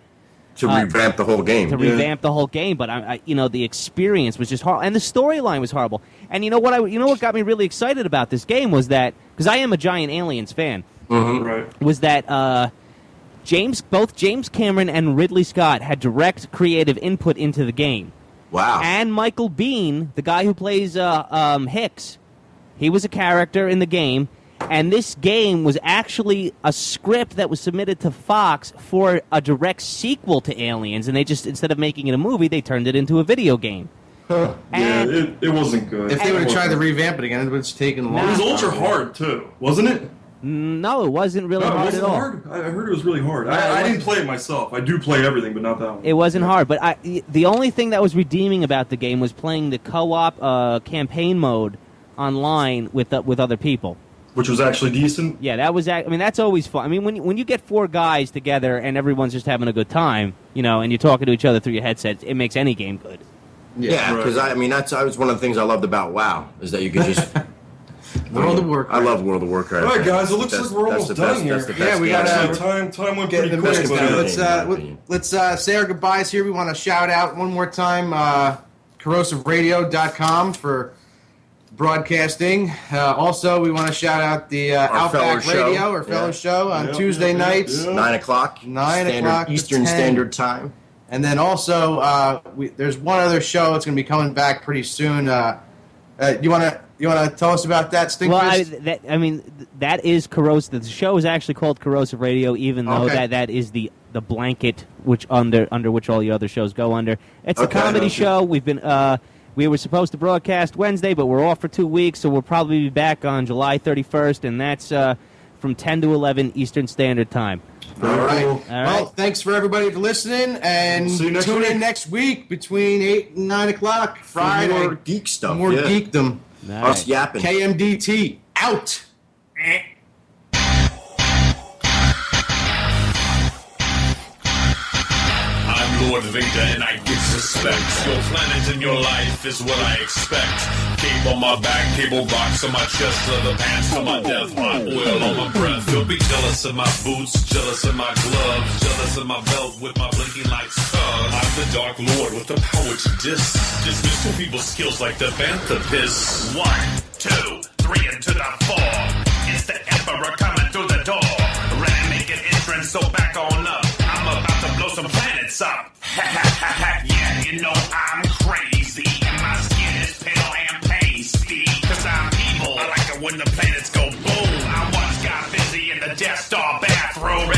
to revamp the whole game. Revamp the whole game, but the experience was just horrible, and the storyline was horrible. And you know what got me really excited about this game was that, because I am a giant Aliens fan, was that both James Cameron and Ridley Scott had direct creative input into the game. Wow. And Michael Biehn, the guy who plays Hicks, he was a character in the game. And this game was actually a script that was submitted to Fox for a direct sequel to Aliens. And they just, instead of making it a movie, they turned it into a video game. Huh. Yeah, it wasn't good. If they would have tried to revamp it again, it would have taken long. It was ultra hard, too. Wasn't it? No, it wasn't really hard at all. Hard? I heard it was really hard. I didn't play it myself. I do play everything, but not that one. It wasn't hard, but the only thing that was redeeming about the game was playing the co-op campaign mode online with other people. Which was actually decent? Yeah, that was. I mean, that's always fun. I mean, when you get 4 guys together and everyone's just having a good time, and you're talking to each other through your headsets, it makes any game good. Yeah, because that was one of the things I loved about WoW is that you could just. World of Warcraft. I love World of Warcraft. All right, guys, it looks like we're almost done here. Yeah, we got time went pretty quick. Let's say our goodbyes here. We want to shout out one more time corrosiveradio.com for broadcasting. Also, we want to shout out the Outback Radio, our fellow show, on Tuesday nights. 9 o'clock. 9 o'clock. Eastern Standard Time. And then also, there's one other show that's going to be coming back pretty soon. You want to tell us about that, Stinkfist? Well, that is corrosive. The show is actually called Corrosive Radio, even though Okay. that is the blanket which under which all the other shows go under. It's a comedy show. We've been we were supposed to broadcast Wednesday, but we're off for 2 weeks, so we'll probably be back on July 31st, and that's from 10 to 11 Eastern Standard Time. All right. Well, thanks for everybody for listening, and tune in next week between 8 and 9 o'clock Friday. More geek stuff. More geekdom. Us yapping. KMDT out. I'm Lord Vader and I give suspect. Your planet and your life is what I expect. Cape on my back, cable box on my chest, leather pants on my death, hot oil on my breath. You'll be jealous of my boots, jealous of my gloves, jealous of my belt with my blinking lights. I'm the Dark Lord with the power to dismiss two people's skills like the Bantha piss. 1, 2, 3, and to the 4. It's the Emperor coming through the door. Ready to make an entrance, so back on up. I'm about to blow some planets up. Ha ha ha ha, yeah, you know I'm crazy. And my skin is pale and pasty. Cause I'm evil. I like it when the planets go boom. I once got busy in the Death Star bathroom.